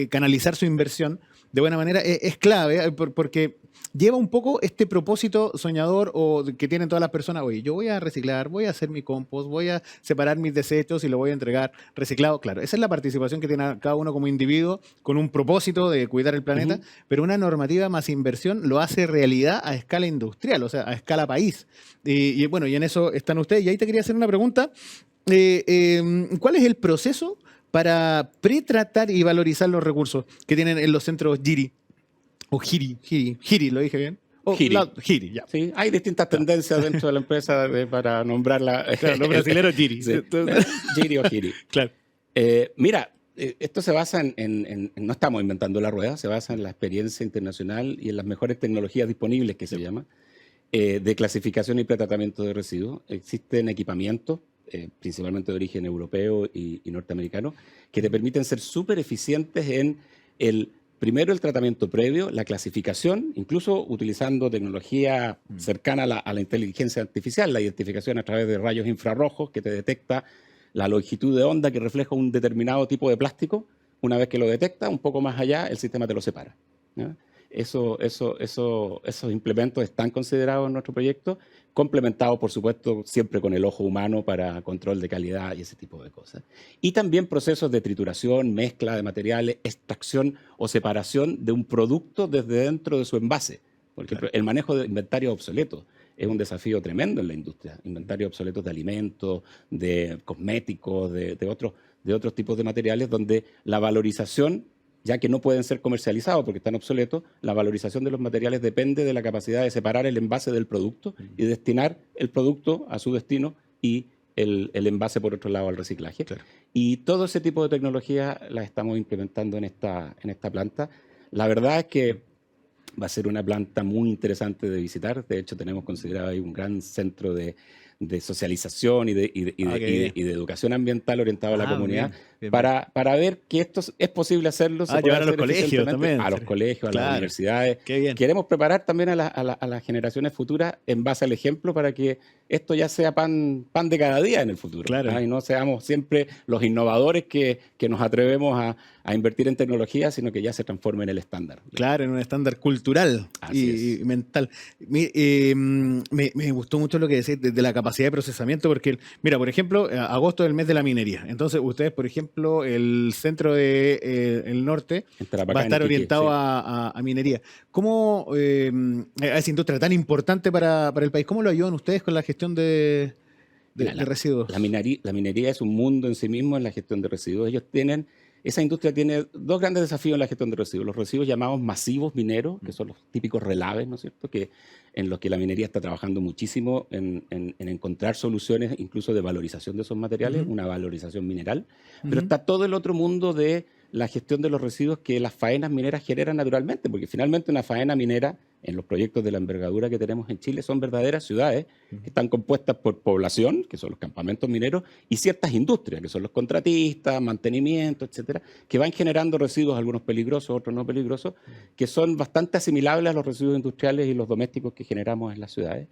canalizar su inversión de buena manera, es clave, porque lleva un poco este propósito soñador que tienen todas las personas. Oye, yo voy a reciclar, voy a hacer mi compost, voy a separar mis desechos y lo voy a entregar reciclado. Claro, esa es la participación que tiene cada uno como individuo con un propósito de cuidar el planeta, pero una normativa más inversión lo hace realidad a escala industrial, o sea, a escala país. Y en eso están ustedes. Y ahí te quería hacer una pregunta. ¿Cuál es el proceso para pretratar y valorizar los recursos que tienen en los centros GIRI? O GIRI, ¿lo dije bien? GIRI, ya. Sí, hay distintas tendencias dentro de la empresa para nombrarla. Claro, los brasileños GIRI. Sí. GIRI o GIRI. Claro. Mira, esto se basa no estamos inventando la rueda, se basa en la experiencia internacional y en las mejores tecnologías disponibles, que se llama, de clasificación y pretratamiento de residuos. Existen equipamientos, principalmente de origen europeo y norteamericano, que te permiten ser súper eficientes en primero el tratamiento previo, la clasificación, incluso utilizando tecnología cercana a la inteligencia artificial, la identificación a través de rayos infrarrojos que te detecta la longitud de onda que refleja un determinado tipo de plástico. Una vez que lo detecta, un poco más allá, el sistema te lo separa, ¿no? Esos implementos están considerados en nuestro proyecto, complementados, por supuesto, siempre con el ojo humano para control de calidad y ese tipo de cosas. Y también procesos de trituración, mezcla de materiales, extracción o separación de un producto desde dentro de su envase. Por ejemplo, el manejo de inventarios obsoletos es un desafío tremendo en la industria. Inventarios obsoletos de alimentos, de cosméticos, de otros tipos de materiales, donde la valorización, ya que no pueden ser comercializados porque están obsoletos, la valorización de los materiales depende de la capacidad de separar el envase del producto y destinar el producto a su destino y el envase, por otro lado, al reciclaje. Claro. Y todo ese tipo de tecnología la estamos implementando en esta planta. La verdad es que va a ser una planta muy interesante de visitar. De hecho, tenemos considerado ahí un gran centro de socialización y de educación ambiental orientado a la comunidad, Bien, para ver que esto es posible hacerlo. Se puede llevar a los hacer colegios eficientemente, también. a los colegios, a Claro. las universidades. Qué bien. Queremos preparar también a las generaciones futuras en base al ejemplo para que esto ya sea pan de cada día en el futuro. Claro. Y no seamos siempre los innovadores que nos atrevemos a invertir en tecnología, sino que ya se transforme en el estándar. Claro, en un estándar cultural y mental. Me gustó mucho lo que decís de la capacidad de procesamiento, porque, mira, por ejemplo, agosto es el mes de la minería. Entonces, ustedes, por ejemplo, el centro del norte va a estar orientado a minería. ¿Cómo, a esa industria tan importante para el país, cómo lo ayudan ustedes con la gestión de residuos? La minería es un mundo en sí mismo en la gestión de residuos. Esa industria tiene dos grandes desafíos en la gestión de residuos. Los residuos llamados masivos mineros, que son los típicos relaves, ¿no es cierto?, en los que la minería está trabajando muchísimo en encontrar soluciones incluso de valorización de esos materiales, una valorización mineral. Pero está todo el otro mundo de la gestión de los residuos que las faenas mineras generan naturalmente, porque finalmente una faena minera, en los proyectos de la envergadura que tenemos en Chile, son verdaderas ciudades que están compuestas por población, que son los campamentos mineros, y ciertas industrias, que son los contratistas, mantenimiento, etcétera, que van generando residuos, algunos peligrosos, otros no peligrosos, que son bastante asimilables a los residuos industriales y los domésticos que generamos en las ciudades.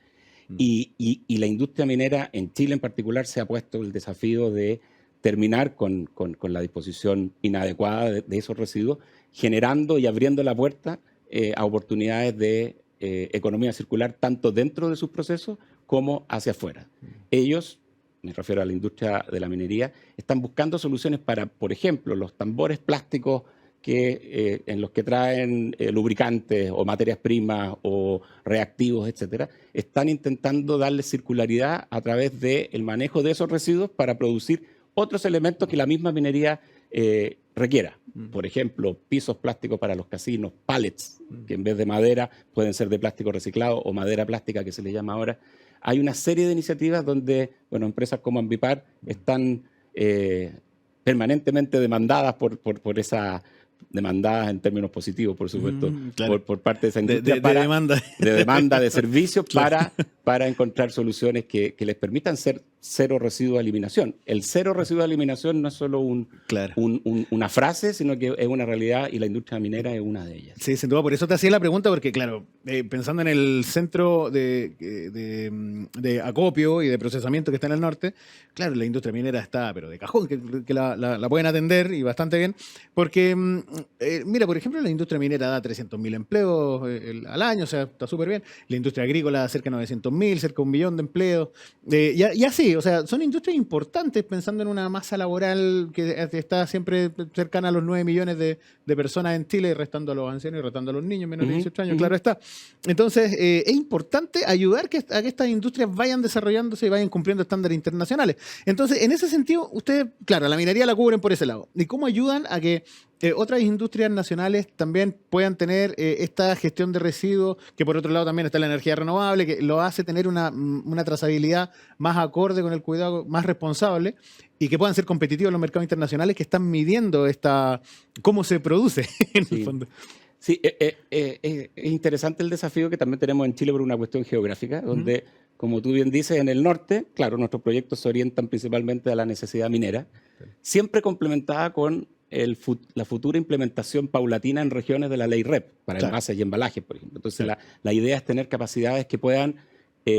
Y la industria minera en Chile en particular se ha puesto el desafío de terminar con la disposición inadecuada de esos residuos, generando y abriendo la puerta a oportunidades de economía circular tanto dentro de sus procesos como hacia afuera. Ellos, me refiero a la industria de la minería, están buscando soluciones para, por ejemplo, los tambores plásticos en los que traen lubricantes o materias primas o reactivos, etcétera. Están intentando darle circularidad a través del manejo de esos residuos para producir otros elementos que la misma minería requiera. Por ejemplo, pisos plásticos para los casinos, pallets, que en vez de madera pueden ser de plástico reciclado o madera plástica, que se le llama ahora. Hay una serie de iniciativas donde, empresas como Ambipar están permanentemente demandadas demandadas en términos positivos, por supuesto, claro, por parte de esa industria de demanda de servicios, claro, para encontrar soluciones que les permitan ser cero residuo de eliminación. El cero residuo de eliminación no es solo una frase, sino que es una realidad y la industria minera es una de ellas. Sí, sin duda. Por eso te hacía la pregunta, porque claro, pensando en el centro de acopio y de procesamiento que está en el norte, claro, la industria minera está, pero de cajón, que la pueden atender y bastante bien, porque mira, por ejemplo, la industria minera da 300.000 empleos al año, o sea, está súper bien. La industria agrícola da cerca de 900.000, cerca de 1 millón de empleos. Y así, o sea, son industrias importantes pensando en una masa laboral que está siempre cercana a los 9 millones de personas en Chile, restando a los ancianos y restando a los niños menos de 18 años, claro está. Entonces, es importante ayudar a que estas industrias vayan desarrollándose y vayan cumpliendo estándares internacionales. Entonces, en ese sentido, ustedes, claro, la minería la cubren por ese lado. ¿Y cómo ayudan a que otras industrias nacionales también puedan tener esta gestión de residuos, que por otro lado también está la energía renovable, que lo hace tener una trazabilidad más acorde con el cuidado, más responsable, y que puedan ser competitivos en los mercados internacionales que están midiendo cómo se produce en el fondo? Sí, es interesante el desafío que también tenemos en Chile por una cuestión geográfica, donde, como tú bien dices, en el norte, claro, nuestros proyectos se orientan principalmente a la necesidad minera, siempre complementada con la futura implementación paulatina en regiones de la ley REP, para envases y embalajes, por ejemplo. Entonces, la idea es tener capacidades que puedan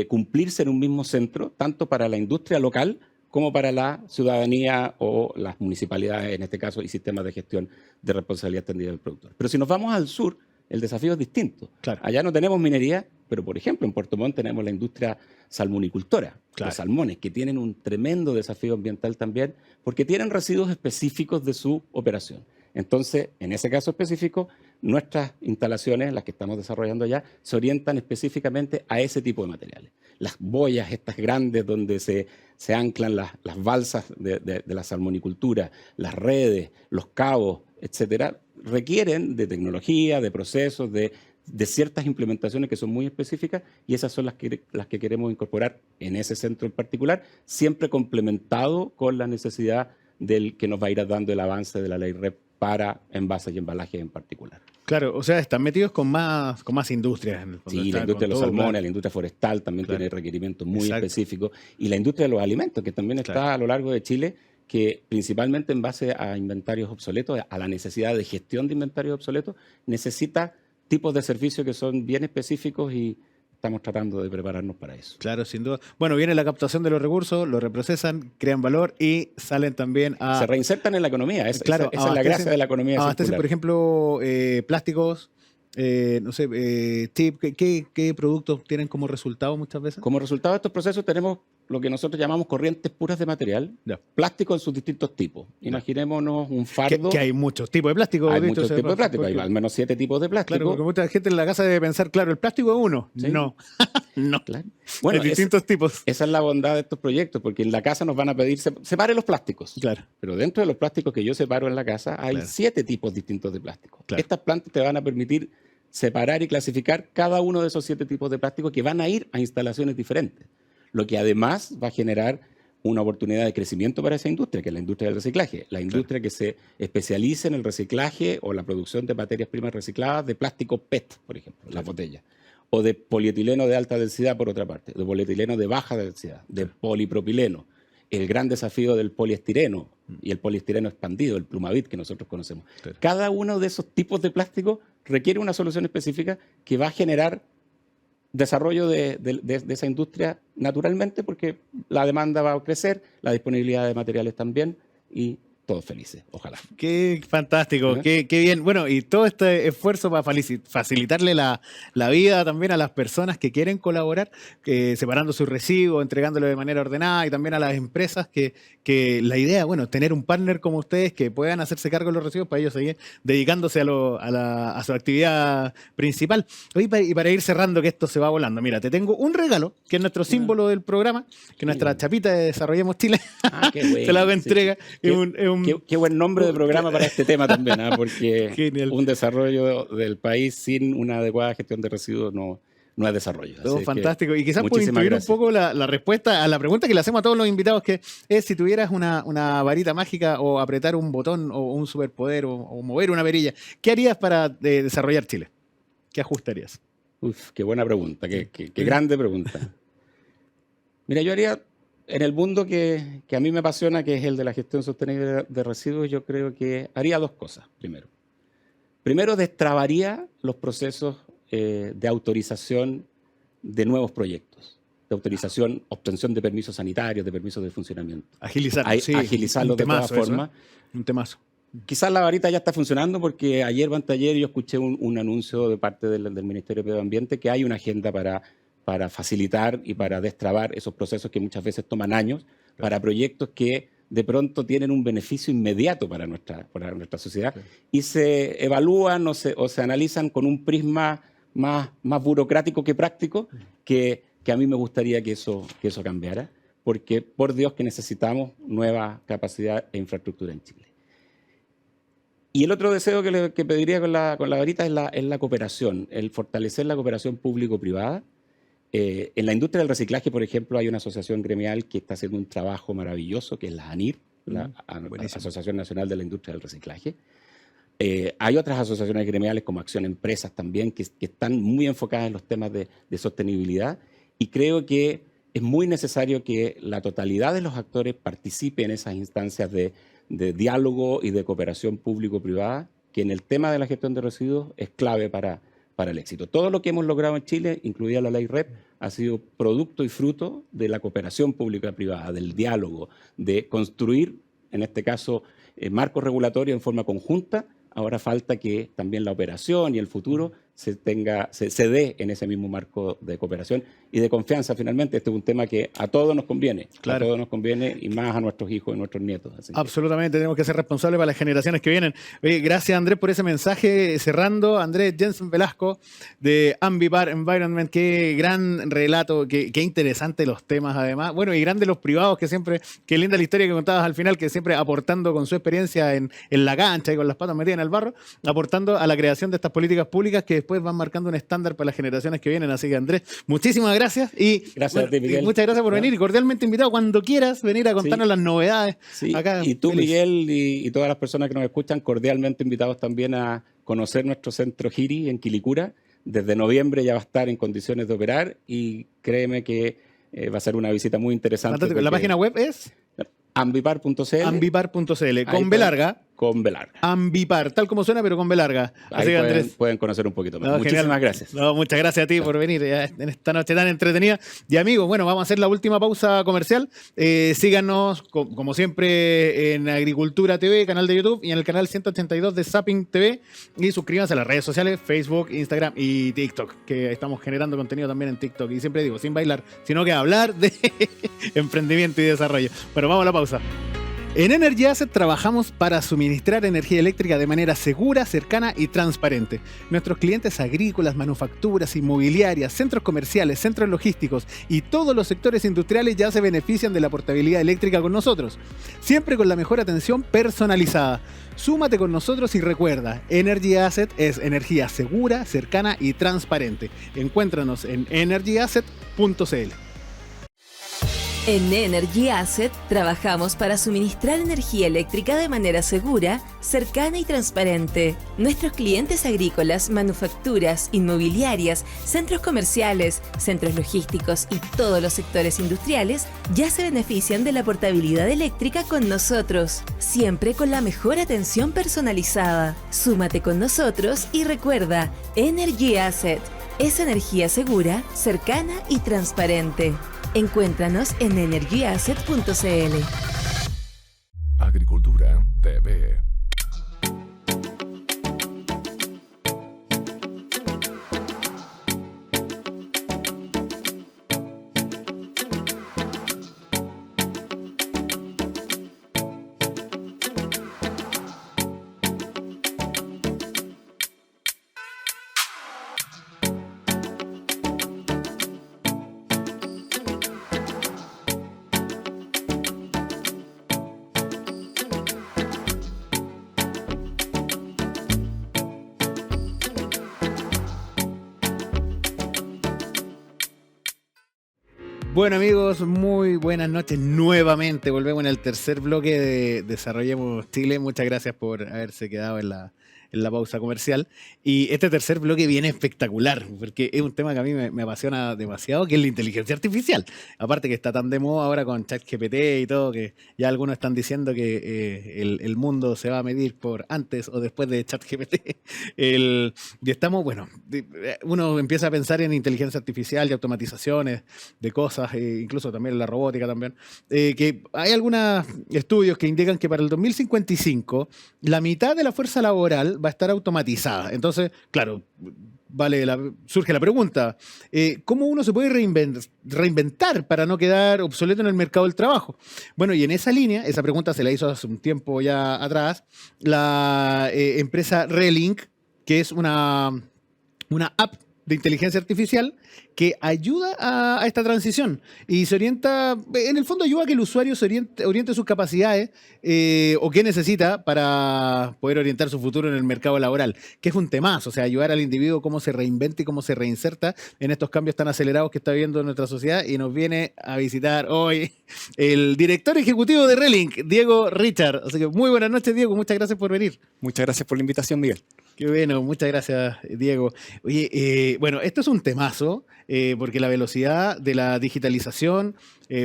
cumplirse en un mismo centro, tanto para la industria local como para la ciudadanía o las municipalidades, en este caso, y sistemas de gestión de responsabilidad extendida del productor. Pero si nos vamos al sur, el desafío es distinto. Claro. Allá no tenemos minería, pero, por ejemplo, en Puerto Montt tenemos la industria salmonicultora, los salmones, que tienen un tremendo desafío ambiental también, porque tienen residuos específicos de su operación. Entonces, en ese caso específico, nuestras instalaciones, las que estamos desarrollando allá, se orientan específicamente a ese tipo de materiales. Las boyas, estas grandes donde se anclan las balsas de la salmonicultura, las redes, los cabos, etcétera, requieren de tecnología, de procesos, de ciertas implementaciones que son muy específicas, y esas son las que queremos incorporar en ese centro en particular, siempre complementado con la necesidad del que nos va a ir dando el avance de la ley REP para envases y embalajes en particular. Claro, o sea, están metidos con más industrias. En el fondo. Sí, la industria de los salmones, la industria forestal también tiene requerimientos muy específicos, y la industria de los alimentos, que también está a lo largo de Chile, que principalmente en base a inventarios obsoletos, a la necesidad de gestión de inventarios obsoletos, necesita tipos de servicios que son bien específicos y estamos tratando de prepararnos para eso. Claro, sin duda. Bueno, viene la captación de los recursos, los reprocesan, crean valor y salen también a... Se reinsertan en la economía, claro, esa es la gracia de la economía abastecen, circular. por ejemplo, plásticos, no sé, chip, ¿qué productos tienen como resultado muchas veces? Como resultado de estos procesos tenemos lo que nosotros llamamos corrientes puras de material, Ya. plástico en sus distintos tipos. Imaginémonos un fardo. Que hay muchos tipos de plástico. Hay dicho muchos sea tipos de plástico, porque- hay al menos 7 tipos de plástico. Claro, porque mucha gente en la casa debe pensar, claro, el plástico es uno. Sí. No, no. Claro. Bueno, Bueno, hay distintos tipos. esa es la bondad de estos proyectos, porque en la casa nos van a pedir, separe los plásticos. Claro. Pero dentro de los plásticos que yo separo en la casa, hay Claro. 7 tipos distintos de plástico. Claro. Estas plantas te van a permitir separar y clasificar cada uno de esos 7 tipos de plástico que van a ir a instalaciones diferentes. Lo que además va a generar una oportunidad de crecimiento para esa industria, que es la industria del reciclaje. La industria que se especialice en el reciclaje o la producción de materias primas recicladas de plástico PET, por ejemplo, las botellas. O de polietileno de alta densidad, por otra parte. De polietileno de baja densidad. De polipropileno. El gran desafío del poliestireno y el poliestireno expandido, el Plumavit que nosotros conocemos. Claro. Cada uno de esos tipos de plástico requiere una solución específica que va a generar desarrollo de esa industria naturalmente, porque la demanda va a crecer, la disponibilidad de materiales también, y todos felices, ojalá. Qué fantástico, ¿Ya? qué bien. Bueno, y todo este esfuerzo para facilitarle la vida también a las personas que quieren colaborar, separando sus residuos, entregándolo de manera ordenada, y también a las empresas que la idea, bueno, tener un partner como ustedes que puedan hacerse cargo de los residuos para ellos seguir dedicándose a su actividad principal. Oye, y para ir cerrando, que esto se va volando, mira, te tengo un regalo, que es nuestro símbolo del programa, que nuestra chapita de Desarrollemos Chile Qué bueno, se la hago sí. entrega. Qué buen nombre de programa para este tema también, porque Genial. un desarrollo del país sin una adecuada gestión de residuos no es desarrollo. Todo Así que fantástico. Y quizás por muchísimas intuir un gracias. poco la respuesta a la pregunta que le hacemos a todos los invitados, que es si tuvieras una varita mágica o apretar un botón o un superpoder o mover una perilla, ¿qué harías para desarrollar Chile? ¿Qué ajustarías? Uf, qué buena pregunta, qué grande pregunta. Mira, yo haría, en el mundo que a mí me apasiona, que es el de la gestión sostenible de residuos, yo creo que haría 2 cosas. Primero, destrabaría los procesos de autorización de nuevos proyectos, de autorización, obtención de permisos sanitarios, de permisos de funcionamiento. Agilizarlo, sí. Agilizarlo Un de todas temazo eso, formas. Un temazo. Quizás la varita ya está funcionando porque ayer o anteayer yo escuché un anuncio de parte del Ministerio de Medio Ambiente que hay una agenda para facilitar y para destrabar esos procesos que muchas veces toman años para proyectos que de pronto tienen un beneficio inmediato para nuestra sociedad y se evalúan o se analizan con un prisma más burocrático que práctico, que a mí me gustaría que eso cambiara, porque por Dios que necesitamos nueva capacidad e infraestructura en Chile. Y el otro deseo que pediría con la varita es la cooperación, el fortalecer la cooperación público-privada. En la industria del reciclaje, por ejemplo, hay una asociación gremial que está haciendo un trabajo maravilloso, que es la ANIR, la Asociación Nacional de la Industria del Reciclaje. Hay otras asociaciones gremiales como Acción Empresas también, que están muy enfocadas en los temas de sostenibilidad, y creo que es muy necesario que la totalidad de los actores participe en esas instancias de diálogo y de cooperación público-privada, que en el tema de la gestión de residuos es clave para el éxito. Todo lo que hemos logrado en Chile, incluida la ley REP, ha sido producto y fruto de la cooperación pública-privada, del diálogo, de construir, en este caso, marcos regulatorios en forma conjunta. Ahora falta que también la operación y el futuro se dé en ese mismo marco de cooperación y de confianza. Finalmente, este es un tema que a todos nos conviene, Claro. a todos nos conviene, y más a nuestros hijos y nuestros nietos. Así que, Absolutamente, tenemos que ser responsables para las generaciones que vienen. Oye, gracias, Andrés, por ese mensaje. Cerrando, Andrés Jensen Velasco de Ambipar Environment, qué gran relato, qué interesante los temas además. Bueno, y grande los privados, que siempre, qué linda la historia que contabas al final, que siempre aportando con su experiencia en la cancha y con las patas metidas en el barro, aportando a la creación de estas políticas públicas que después van marcando un estándar para las generaciones que vienen. Así que, Andrés, muchísimas gracias y, Gracias a ti, Miguel. y muchas gracias por venir, y cordialmente invitado cuando quieras venir a contarnos Sí. las novedades. sí, Acá, y tú, feliz. Miguel, y todas las personas que nos escuchan, cordialmente invitados también a conocer nuestro centro Giri en Quilicura. Desde noviembre ya va a estar en condiciones de operar y créeme que va a ser una visita muy interesante. Fantástico. ¿La porque página web es? Ambipar.cl. Ambipar.cl. Con B pueden- larga. Con B larga. Ambipar, tal como suena, pero con B larga. Ahí Así que, pueden, Andrés. pueden conocer un poquito más. No, Muchísimas genial. gracias. No, muchas gracias a ti por venir en esta noche tan entretenida. Y amigos, bueno, vamos a hacer la última pausa comercial. Síganos, como siempre, en Agricultura TV, canal de YouTube, y en el canal 182 de Zapping TV. Y suscríbanse a las redes sociales, Facebook, Instagram y TikTok, que estamos generando contenido también en TikTok. Y siempre digo, sin bailar, sino que hablar de emprendimiento y desarrollo. Bueno, vamos a la pausa. En Energy Asset trabajamos para suministrar energía eléctrica de manera segura, cercana y transparente. Nuestros clientes agrícolas, manufacturas, inmobiliarias, centros comerciales, centros logísticos y todos los sectores industriales ya se benefician de la portabilidad eléctrica con nosotros. Siempre con la mejor atención personalizada. Súmate con nosotros y recuerda, Energy Asset es energía segura, cercana y transparente. Encuéntranos en energyasset.cl. En Energy Asset trabajamos para suministrar energía eléctrica de manera segura, cercana y transparente. Nuestros clientes agrícolas, manufacturas, inmobiliarias, centros comerciales, centros logísticos y todos los sectores industriales ya se benefician de la portabilidad eléctrica con nosotros, siempre con la mejor atención personalizada. Súmate con nosotros y recuerda, Energy Asset es energía segura, cercana y transparente. Encuéntranos en energyasset.cl. Agricultura TV. Bueno amigos, muy buenas noches nuevamente. Volvemos en el tercer bloque de Desarrollemos Chile. Muchas gracias por haberse quedado en la pausa comercial. Y este tercer bloque viene espectacular, porque es un tema que a mí me apasiona demasiado, que es la inteligencia artificial. Aparte que está tan de moda ahora con ChatGPT y todo, que ya algunos están diciendo que el mundo se va a medir por antes o después de ChatGPT. Y estamos, bueno, uno empieza a pensar en inteligencia artificial y automatizaciones de cosas, incluso también en la robótica también, que hay algunos estudios que indican que para el 2055 la mitad de la fuerza laboral va a estar automatizada. Entonces, claro, surge la pregunta, ¿cómo uno se puede reinventar para no quedar obsoleto en el mercado del trabajo? Bueno, y en esa línea, esa pregunta se la hizo hace un tiempo ya atrás, la empresa Relink, que es una app de inteligencia artificial que ayuda a esta transición y se orienta, en el fondo ayuda a que el usuario se oriente sus capacidades o qué necesita para poder orientar su futuro en el mercado laboral, que es un temazo, o sea, ayudar al individuo cómo se reinventa y cómo se reinserta en estos cambios tan acelerados que está viviendo nuestra sociedad. Y nos viene a visitar hoy el director ejecutivo de Relink, Diego Richard. Así que muy buenas noches, Diego, muchas gracias por venir. Muchas gracias por la invitación, Miguel. Qué bueno, muchas gracias, Diego. Oye, bueno, esto es un temazo, porque la velocidad de la digitalización,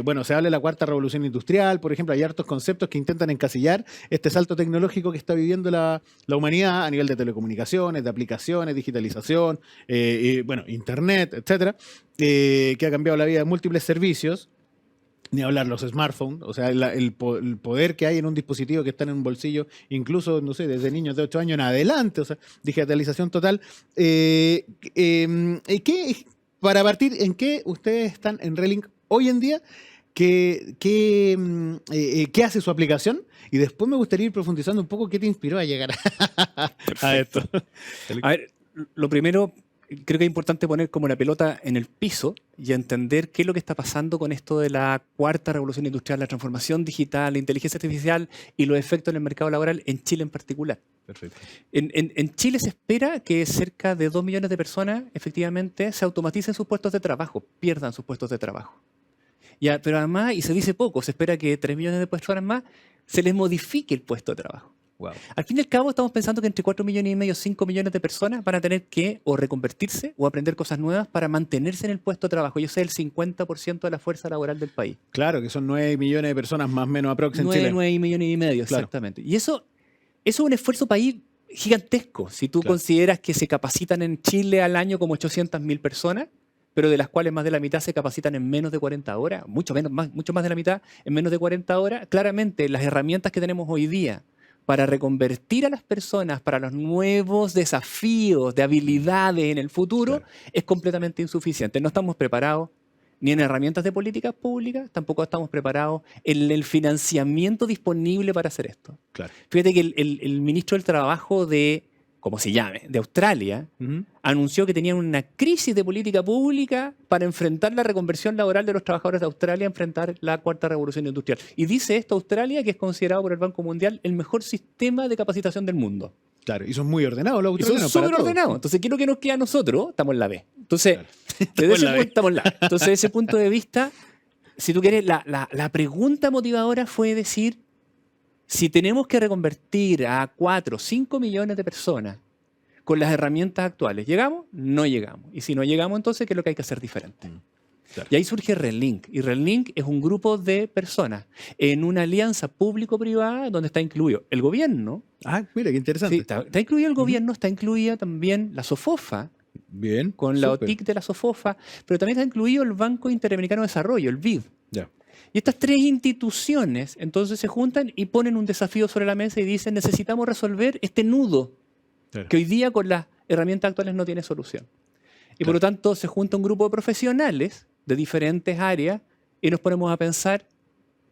bueno, se habla de la cuarta revolución industrial, por ejemplo, hay hartos conceptos que intentan encasillar este salto tecnológico que está viviendo la humanidad a nivel de telecomunicaciones, de aplicaciones, digitalización, bueno, internet, etcétera, que ha cambiado la vida de múltiples servicios. Ni hablar los smartphones, o sea, el poder que hay en un dispositivo que está en un bolsillo, incluso, no sé, desde niños de 8 años en adelante, o sea, digitalización total. Para partir, ¿en qué ustedes están en Relink hoy en día? ¿Qué hace su aplicación? Y después me gustaría ir profundizando un poco qué te inspiró a llegar a esto. A ver, lo primero, creo que es importante poner como la pelota en el piso y entender qué es lo que está pasando con esto de la cuarta revolución industrial, la transformación digital, la inteligencia artificial y los efectos en el mercado laboral en Chile en particular. Perfecto. En Chile se espera que cerca de 2 millones de personas efectivamente se automaticen sus puestos de trabajo, pierdan sus puestos de trabajo. Pero además, y se dice poco, se espera que 3 millones de personas más se les modifique el puesto de trabajo. Wow. Al fin y al cabo, estamos pensando que entre 4,5 millones, 5 millones de personas van a tener que o reconvertirse o aprender cosas nuevas para mantenerse en el puesto de trabajo. Yo sé el 50% de la fuerza laboral del país. Claro, que son 9 millones de personas más o menos aprox en Chile. 9 millones y medio, Claro. exactamente. Y eso es un esfuerzo país gigantesco. Si tú Claro. consideras que se capacitan en Chile al año como 800.000 personas, pero de las cuales más de la mitad se capacitan en menos de 40 horas, mucho más de la mitad en menos de 40 horas, claramente las herramientas que tenemos hoy día para reconvertir a las personas para los nuevos desafíos de habilidades en el futuro Claro. es completamente insuficiente. No estamos preparados ni en herramientas de políticas públicas, tampoco estamos preparados en el financiamiento disponible para hacer esto. Claro. Fíjate que el ministro del Trabajo de, como se llame, de Australia, Ujú. anunció que tenían una crisis de política pública para enfrentar la reconversión laboral de los trabajadores de Australia, enfrentar la cuarta revolución industrial. Y dice esto Australia, que es considerado por el Banco Mundial el mejor sistema de capacitación del mundo. Claro, y son muy ordenados los Y son australianos. para súper todo. ordenados. Entonces, ¿qué es lo que nos queda a nosotros? Estamos en la B. Entonces, Claro. desde Estamos en ese la B. punto, estamos en la B. Entonces, desde ese punto de vista, si tú quieres, la pregunta motivadora fue decir, si tenemos que reconvertir a 4, 5 millones de personas con las herramientas actuales, ¿llegamos? No llegamos. Y si no llegamos, entonces, ¿qué es lo que hay que hacer diferente? Claro. Y ahí surge RedLink. Y RedLink es un grupo de personas en una alianza público-privada donde está incluido el gobierno. Ah, mira, qué interesante. Sí, está incluido el gobierno, está incluida también la SOFOFA, Bien. con la súper. OTIC de la SOFOFA, pero también está incluido el Banco Interamericano de Desarrollo, el BID. Ya. Y estas tres instituciones entonces se juntan y ponen un desafío sobre la mesa y dicen necesitamos resolver este nudo Claro. que hoy día con las herramientas actuales no tiene solución. Y por lo tanto se junta un grupo de profesionales de diferentes áreas y nos ponemos a pensar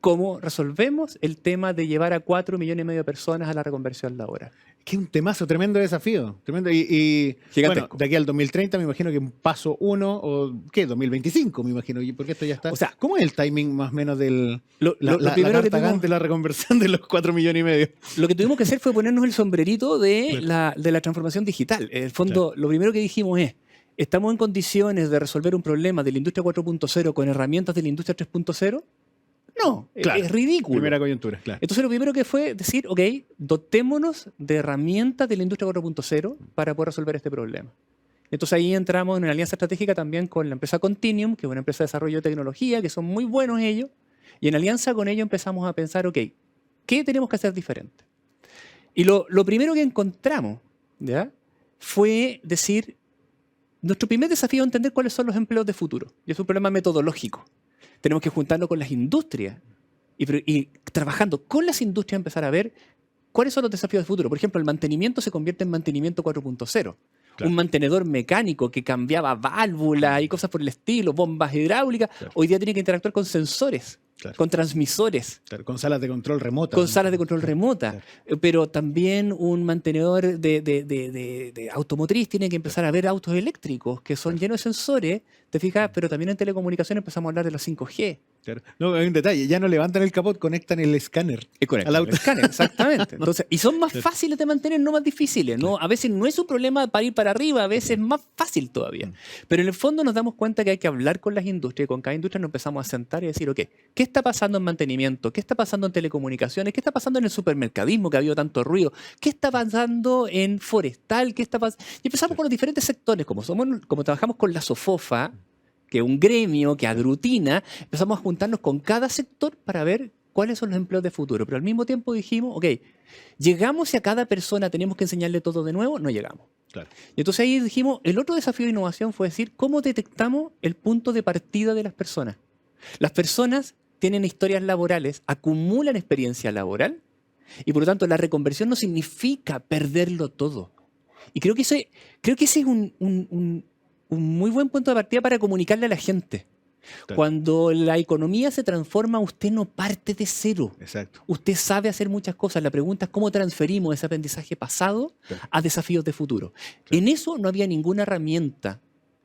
cómo resolvemos el tema de llevar a 4,5 millones de personas a la reconversión laboral. Que es un temazo, tremendo desafío. Tremendo. Y bueno, Gigantesco. de aquí al 2030 me imagino que un paso 1 o ¿qué? 2025 me imagino, porque esto ya está. O sea, ¿cómo es el timing más o menos del Lo la primero que carta tuvimos- Gantt de la reconversión de los 4 millones y medio? Lo que tuvimos que hacer fue ponernos el sombrerito de la transformación digital. En el fondo, lo primero que dijimos es, ¿estamos en condiciones de resolver un problema de la industria 4.0 con herramientas de la industria 3.0? No, Claro. es ridículo. Primera coyuntura, claro. Entonces lo primero que fue decir, ok, dotémonos de herramientas de la industria 4.0 para poder resolver este problema. Entonces ahí entramos en una alianza estratégica también con la empresa Continuum, que es una empresa de desarrollo de tecnología, que son muy buenos ellos, y en alianza con ellos empezamos a pensar, ok, ¿qué tenemos que hacer diferente? Y lo primero que encontramos, ¿ya? Fue decir, nuestro primer desafío es entender cuáles son los empleos de futuro. Y es un problema metodológico. Tenemos que juntarnos con las industrias y trabajando con las industrias empezar a ver cuáles son los desafíos de futuro. Por ejemplo, el mantenimiento se convierte en mantenimiento 4.0. Claro. Un mantenedor mecánico que cambiaba válvulas y cosas por el estilo, bombas hidráulicas, Claro. hoy día tiene que interactuar con sensores, Claro. con transmisores, Claro, con salas de control remota. con salas de control Claro. remota. Claro. Pero también un mantenedor de automotriz tiene que empezar a ver autos eléctricos que son llenos de sensores, ¿te fijas? Pero también en telecomunicaciones empezamos a hablar de la 5G. Claro. No, hay un detalle, ya no levantan el capot, conectan el escáner. Al auto. El escáner, exactamente. Entonces, y son más fáciles de mantener, no más difíciles. ¿No? A veces no es un problema para ir para arriba, a veces es más fácil todavía. Pero en el fondo nos damos cuenta que hay que hablar con las industrias y con cada industria nos empezamos a sentar y decir, ok, ¿qué está pasando en mantenimiento? ¿Qué está pasando en telecomunicaciones? ¿Qué está pasando en el supermercadismo que ha habido tanto ruido? ¿Qué está pasando en forestal? ¿Qué está pasando? Y empezamos con los diferentes sectores, como trabajamos con la SOFOFA, que es un gremio que aglutina, empezamos a juntarnos con cada sector para ver cuáles son los empleos de futuro. Pero al mismo tiempo dijimos, ok, ¿llegamos y a cada persona tenemos que enseñarle todo de nuevo? No llegamos. Claro. Y entonces ahí dijimos, el otro desafío de innovación fue decir, ¿cómo detectamos el punto de partida de las personas? Las personas tienen historias laborales, acumulan experiencia laboral y por lo tanto la reconversión no significa perderlo todo. Y creo que ese es un muy buen punto de partida para comunicarle a la gente. Claro. Cuando la economía se transforma, usted no parte de cero. Exacto. Usted sabe hacer muchas cosas. La pregunta es cómo transferimos ese aprendizaje pasado Claro. a desafíos de futuro. En eso no había ninguna herramienta,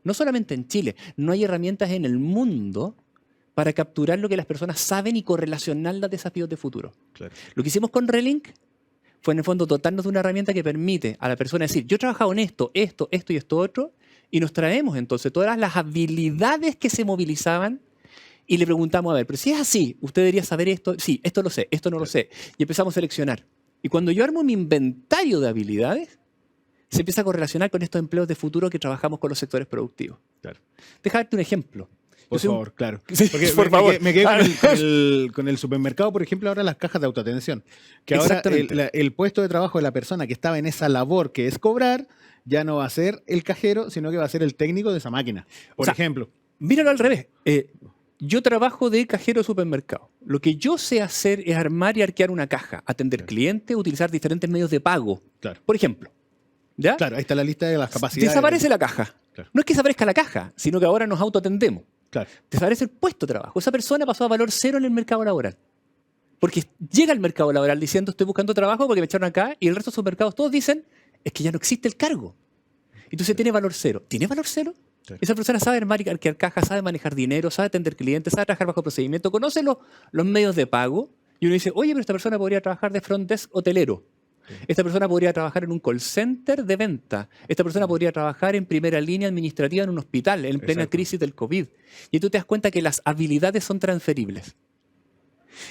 no solamente en Chile, no hay herramientas en el mundo para capturar lo que las personas saben y correlacionar los desafíos de futuro. Claro. Lo que hicimos con Relink fue en el fondo dotarnos de una herramienta que permite a la persona decir, yo he trabajado en esto y esto otro, y nos traemos entonces todas las habilidades que se movilizaban y le preguntamos, a ver, pero si es así, usted debería saber esto, sí, esto lo sé, esto no lo sé. Y empezamos a seleccionar Y cuando yo armo mi inventario de habilidades, se empieza a correlacionar con estos empleos de futuro que trabajamos con los sectores productivos. Claro. Déjame darte un ejemplo. Por Yo soy un- favor, claro. Sí, Porque por favor. me quedé con el supermercado, por ejemplo, ahora las cajas de autoatención. Que ahora Exactamente. el puesto de trabajo de la persona que estaba en esa labor que es cobrar, ya no va a ser el cajero, sino que va a ser el técnico de esa máquina. Por O sea, ejemplo. Míralo al revés. Yo trabajo de cajero de supermercado. Lo que yo sé hacer es armar y arquear una caja, atender clientes, utilizar diferentes medios de pago. Claro. Por ejemplo. ¿Ya? Claro, ahí está la lista de las capacidades. Desaparece la caja. Claro. No es que desaparezca la caja, sino que ahora nos autoatendemos. Claro. Desaparece el puesto de trabajo. Esa persona pasó a valor cero en el mercado laboral. Porque llega al mercado laboral diciendo estoy buscando trabajo porque me echaron acá y el resto de sus mercados todos dicen es que ya no existe el cargo. Entonces tiene valor cero. ¿Tiene valor cero? Sí. Esa persona sabe armar y arquear cajas, sabe manejar dinero, sabe atender clientes, sabe trabajar bajo procedimiento, conoce los medios de pago y uno dice, oye, pero esta persona podría trabajar de front desk hotelero. Esta persona podría trabajar en un call center de venta. Esta persona podría trabajar en primera línea administrativa en un hospital, en plena Exacto. crisis del COVID. Y tú te das cuenta que las habilidades son transferibles.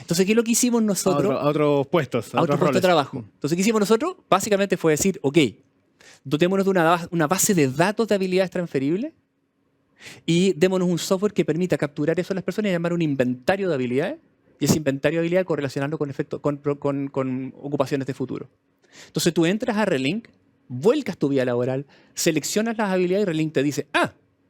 Entonces, ¿qué es lo que hicimos nosotros? A otros puestos. A otro otros puesto de roles. trabajo. Entonces, ¿qué hicimos nosotros? Básicamente fue decir, ok, dotémonos de una base de datos de habilidades transferibles y démonos un software que permita capturar eso a las personas y llamar un inventario de habilidades y ese inventario de habilidades correlacionarlo con ocupaciones de futuro. Entonces tú entras a Relink, vuelcas tu vida laboral, seleccionas las habilidades y Relink te dice,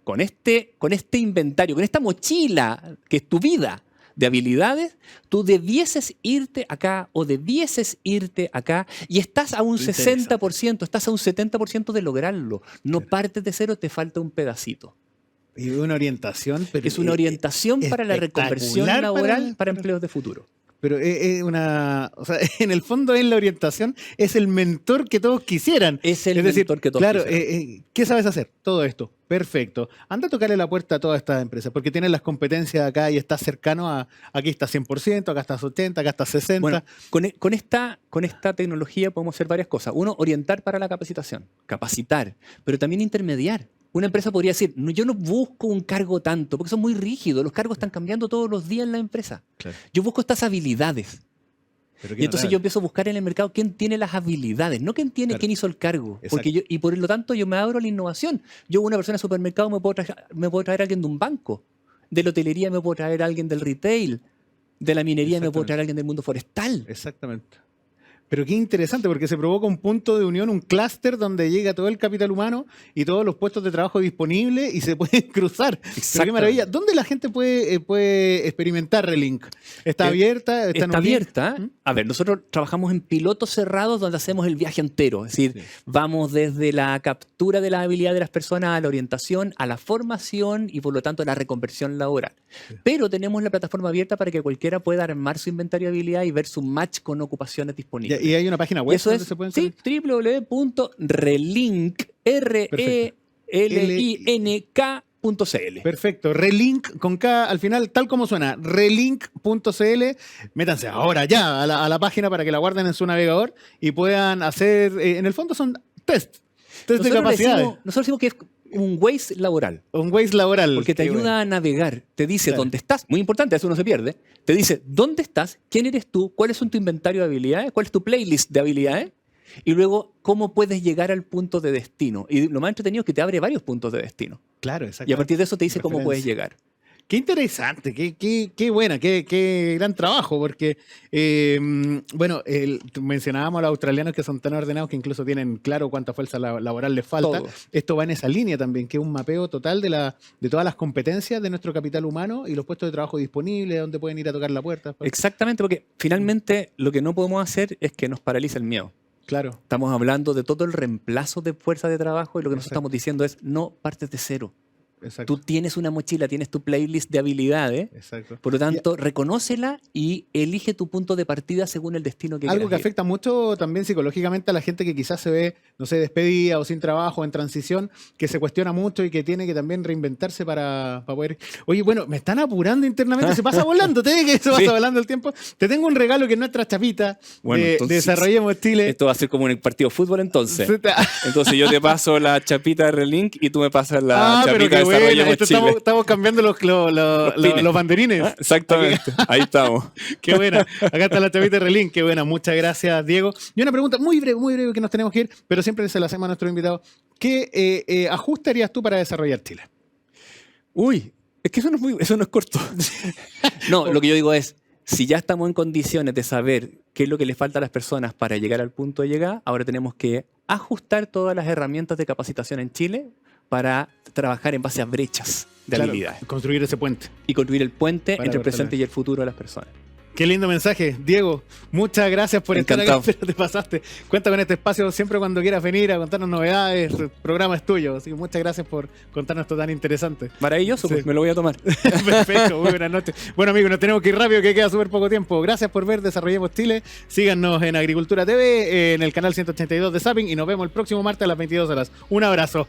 con este inventario, con esta mochila que es tu vida de habilidades, tú debieses irte acá o debieses irte acá y estás a un Interesante. 60%, estás a un 70% de lograrlo. No partes de cero, te falta un pedacito. Y una orientación. Pero Es una orientación para la reconversión espectacular laboral para empleos de futuro. Pero es una. O sea, en el fondo, en la orientación, es el mentor que todos quisieran. Es el decir, mentor que todos claro, quisieran. ¿qué sabes hacer? Todo esto. Perfecto. Anda a tocarle la puerta a todas estas empresas, porque tienes las competencias acá y estás cercano a. Aquí está 100%, acá estás 80%, acá estás 60%. Bueno, con esta tecnología podemos hacer varias cosas. Uno, orientar para la capacitación, capacitar, pero también intermediar. Una empresa podría decir, no, yo no busco un cargo tanto, porque son muy rígidos, los cargos están cambiando todos los días en la empresa. Claro. Yo busco estas habilidades. Pero Y entonces yo empiezo a buscar en el mercado quién tiene las habilidades, no quién Claro. hizo el cargo. Exacto. Porque y por lo tanto yo me abro a la innovación. Yo, una persona de supermercado, me puedo traer a alguien de un banco. De la hotelería me puedo traer a alguien del retail. De la minería me puedo traer a alguien del mundo forestal. Exactamente. Pero qué interesante, porque se provoca un punto de unión, un clúster donde llega todo el capital humano y todos los puestos de trabajo disponibles y se pueden cruzar. Pero qué Exactamente. maravilla. ¿Dónde la gente puede experimentar Relink? ¿Está abierta? ¿Está en un link? abierta. ¿Mm? A ver, nosotros trabajamos en pilotos cerrados donde hacemos el viaje entero. Es decir, Sí. vamos desde la captura de la habilidad de las personas a la orientación, a la formación y por lo tanto a la reconversión laboral. Pero tenemos la plataforma abierta para que cualquiera pueda armar su inventario de habilidad y ver su match con ocupaciones disponibles. ¿Y hay una página Y web eso donde es se pueden salir? www.relink, relink.cl. Perfecto. Relink con K al final, tal como suena. Relink.cl. Métanse ahora ya a la página para que la guarden en su navegador y puedan hacer, en el fondo son test de capacidades. Nosotros decimos que es un Waze laboral. Un Waze laboral. Porque te Qué ayuda bueno. a navegar, te dice Claro. dónde estás, muy importante, eso no se pierde, te dice dónde estás, quién eres tú, cuáles son tu inventario de habilidades, cuál es tu playlist de habilidades, y luego cómo puedes llegar al punto de destino. Y lo más entretenido es que te abre varios puntos de destino. Claro, exacto. Y a partir de eso te dice cómo puedes llegar. Qué interesante, qué buena, qué gran trabajo, porque, bueno, mencionábamos a los australianos que son tan ordenados que incluso tienen claro cuánta fuerza laboral les falta. Todo. Esto va en esa línea también, que es un mapeo total de todas las competencias de nuestro capital humano y los puestos de trabajo disponibles, donde pueden ir a tocar la puerta. Exactamente, porque finalmente lo que no podemos hacer es que nos paralice el miedo. Claro, Estamos hablando de todo el reemplazo de fuerza de trabajo y lo que nosotros Exacto. estamos diciendo es no partes de cero. exacto. Tú tienes una mochila, tienes tu playlist de habilidades. Exacto. Por lo tanto, reconócela y elige tu punto de partida según el destino que Algo que quieras ir. afecta mucho también psicológicamente a la gente que quizás se ve, no sé, despedida o sin trabajo, en transición, que se cuestiona mucho y que tiene que también reinventarse para poder... Oye, bueno, me están apurando internamente, se pasa volando, te ves que se pasa Sí. volando el tiempo. Te tengo un regalo que es nuestra chapita Bueno, de entonces, Desarrollemos Chile. Esto va a ser como un partido de fútbol entonces. Entonces yo te paso la chapita de Relink y tú me pasas la pero chapita qué de buena. Desarrollemos Esto Chile. estamos cambiando pines. los banderines. Ah, exactamente, ahí estamos. Qué buena. Acá está la chavita Relín. Qué buena. Muchas gracias, Diego. Y una pregunta muy breve que nos tenemos que ir, pero siempre se la hacemos a nuestros invitados. ¿Qué ajuste harías tú para desarrollar Chile? Uy, es que eso no es corto. No, lo que yo digo es, si ya estamos en condiciones de saber qué es lo que le falta a las personas para llegar al punto de llegada, ahora tenemos que ajustar todas las herramientas de capacitación en Chile para trabajar en base a brechas de Claro, habilidades construir ese puente. y construir el puente Para entre el presente cortarla. y el futuro de las personas. Qué lindo mensaje, Diego. Muchas gracias por estar Encantado. acá. Te pasaste. Cuenta con este espacio siempre cuando quieras venir a contarnos novedades. El programa es tuyo. Así que muchas gracias por contarnos esto tan interesante. Maravilloso, Sí. pues me lo voy a tomar. Perfecto, muy buenas noches. Bueno, amigos, nos tenemos que ir rápido, que queda súper poco tiempo. Gracias por ver Desarrollemos Chile. Síganos en Agricultura TV, en el canal 182 de Zapping y nos vemos el próximo martes a las 22 horas. Un abrazo.